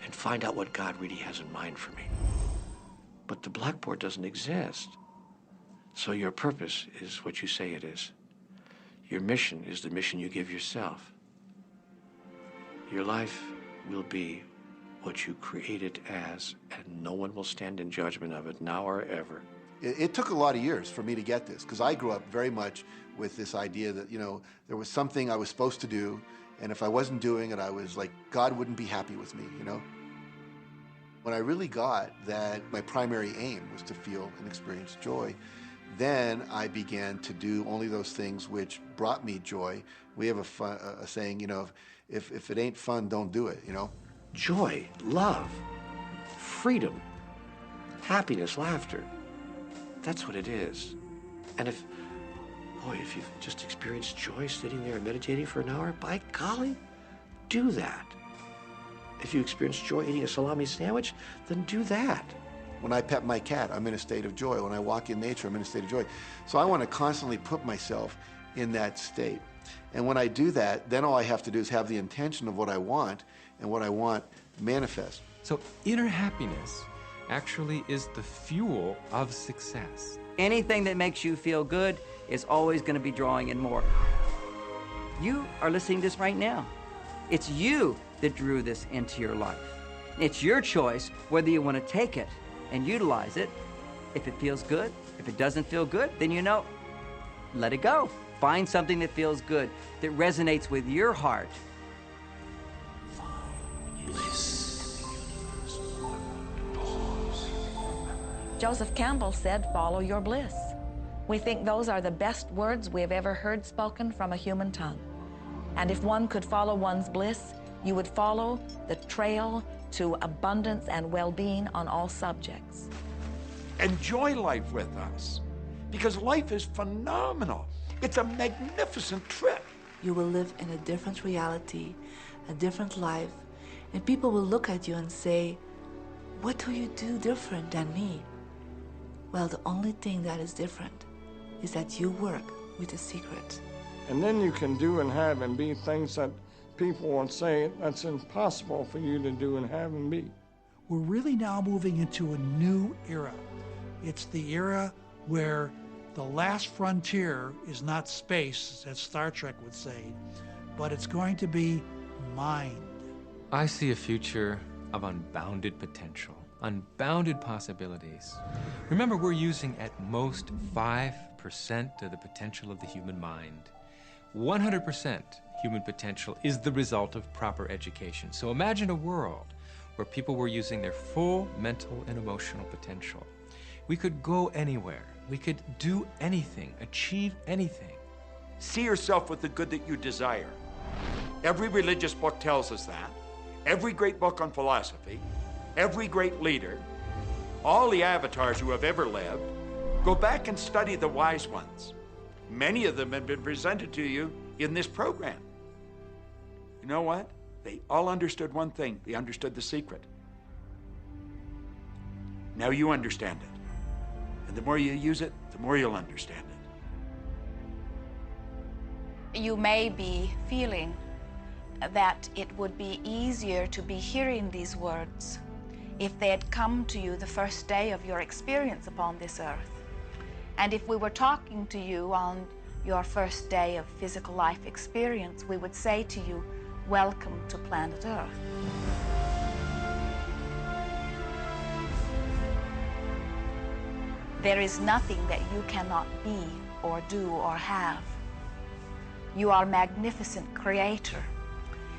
Speaker 14: and find out what God really has in mind for me. But the blackboard doesn't exist. So your purpose is what you say it is. Your mission is the mission you give yourself. Your life will be what you create it as, and no one will stand in judgment of it, now or ever.
Speaker 17: It took a lot of years for me to get this, because I grew up very much with this idea that, you know, there was something I was supposed to do, and if I wasn't doing it, I was like, God wouldn't be happy with me, you know? When I really got that my primary aim was to feel and experience joy, then I began to do only those things which brought me joy. We have a saying, you know, if it ain't fun, don't do it, you know?
Speaker 14: Joy, love, freedom, happiness, laughter. That's what it is. And if you've just experienced joy sitting there and meditating for an hour, by golly, do that. If you experience joy eating a salami sandwich, then do that.
Speaker 17: When I pet my cat, I'm in a state of joy. When I walk in nature, I'm in a state of joy. So I want to constantly put myself in that state. And when I do that, then all I have to do is have the intention of what I want, and what I want manifest.
Speaker 23: So inner happiness actually is the fuel of success.
Speaker 19: Anything that makes you feel good is always going to be drawing in more. You are listening to this right now. It's you that drew this into your life. It's your choice whether you want to take it and utilize it. If it feels good, if it doesn't feel good, then you know, let it go. Find something that feels good, that resonates with your heart.
Speaker 2: Joseph Campbell said, follow your bliss. We think those are the best words we have ever heard spoken from a human tongue. And if one could follow one's bliss, you would follow the trail to abundance and well-being on all subjects.
Speaker 3: Enjoy life with us, because life is phenomenal. It's a magnificent trip.
Speaker 15: You will live in a different reality, a different life, and people will look at you and say, what do you do different than me? Well, the only thing that is different is that you work with the secret.
Speaker 8: And then you can do and have and be things that people will say that's impossible for you to do and have and be.
Speaker 13: We're really now moving into a new era. It's the era where the last frontier is not space, as Star Trek would say, but it's going to be mind.
Speaker 23: I see a future of unbounded potential, unbounded possibilities. Remember, we're using at most 5% of the potential of the human mind. 100% human potential is the result of proper education. So imagine a world where people were using their full mental and emotional potential, We could go anywhere. We could do anything, achieve anything.
Speaker 3: See yourself with the good that you desire. Every religious book tells us that. Every great book on philosophy, every great leader, all the avatars who have ever lived, go back and study the wise ones. Many of them have been presented to you in this program. You know what? They all understood one thing. They understood the secret. Now you understand it. And the more you use it, the more you'll understand it.
Speaker 2: You may be feeling that it would be easier to be hearing these words if they had come to you the first day of your experience upon this earth. And if we were talking to you on your first day of physical life experience, we would say to you, welcome to planet Earth. There is nothing that you cannot be or do or have. You are a magnificent creator,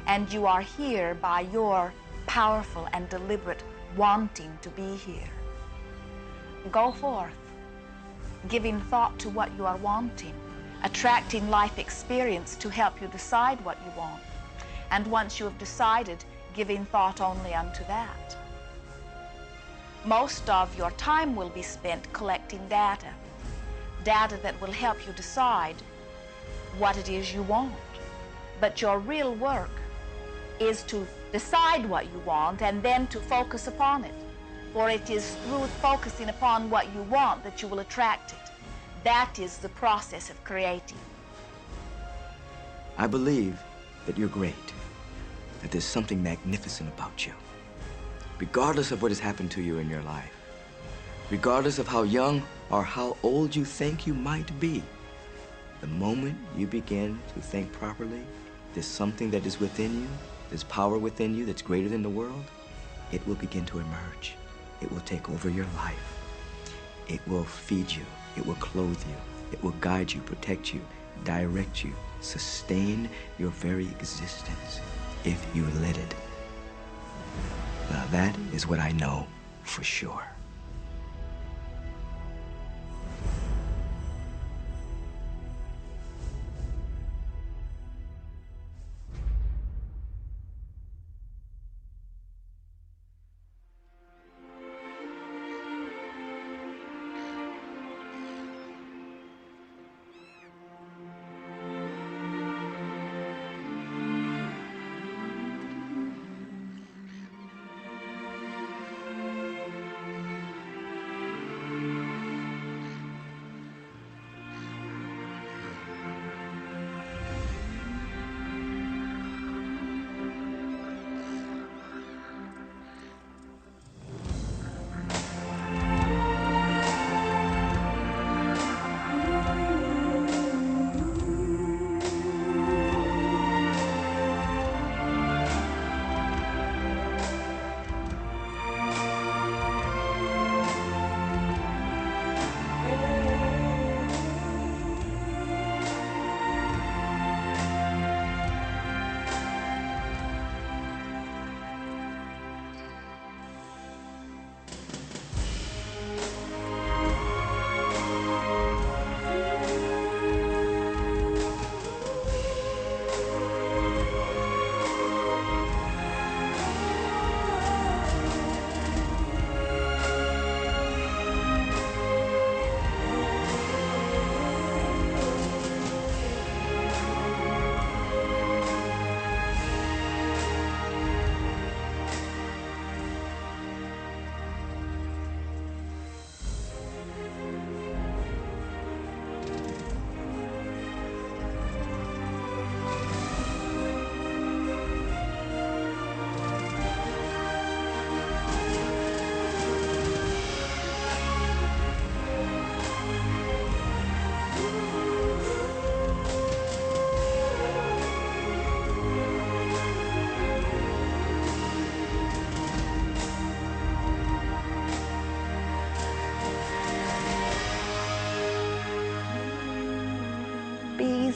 Speaker 2: and you are here by your powerful and deliberate wanting to be here. Go forth, giving thought to what you are wanting, attracting life experience to help you decide what you want. And once you have decided, giving thought only unto that. Most of your time will be spent collecting data that will help you decide what it is you want. But your real work is to decide what you want and then to focus upon it. For it is through focusing upon what you want that you will attract it. That is the process of creating.
Speaker 7: I believe that you're great, that there's something magnificent about you. Regardless of what has happened to you in your life, regardless of how young or how old you think you might be, the moment you begin to think properly, there's something that is within you, there's power within you that's greater than the world, it will begin to emerge. It will take over your life. It will feed you. It will clothe you. It will guide you, protect you, direct you, sustain your very existence if you let it. Now that is what I know for sure.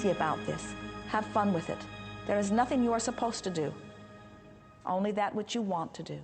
Speaker 2: About this. Have fun with it. There is nothing you are supposed to do, only that which you want to do.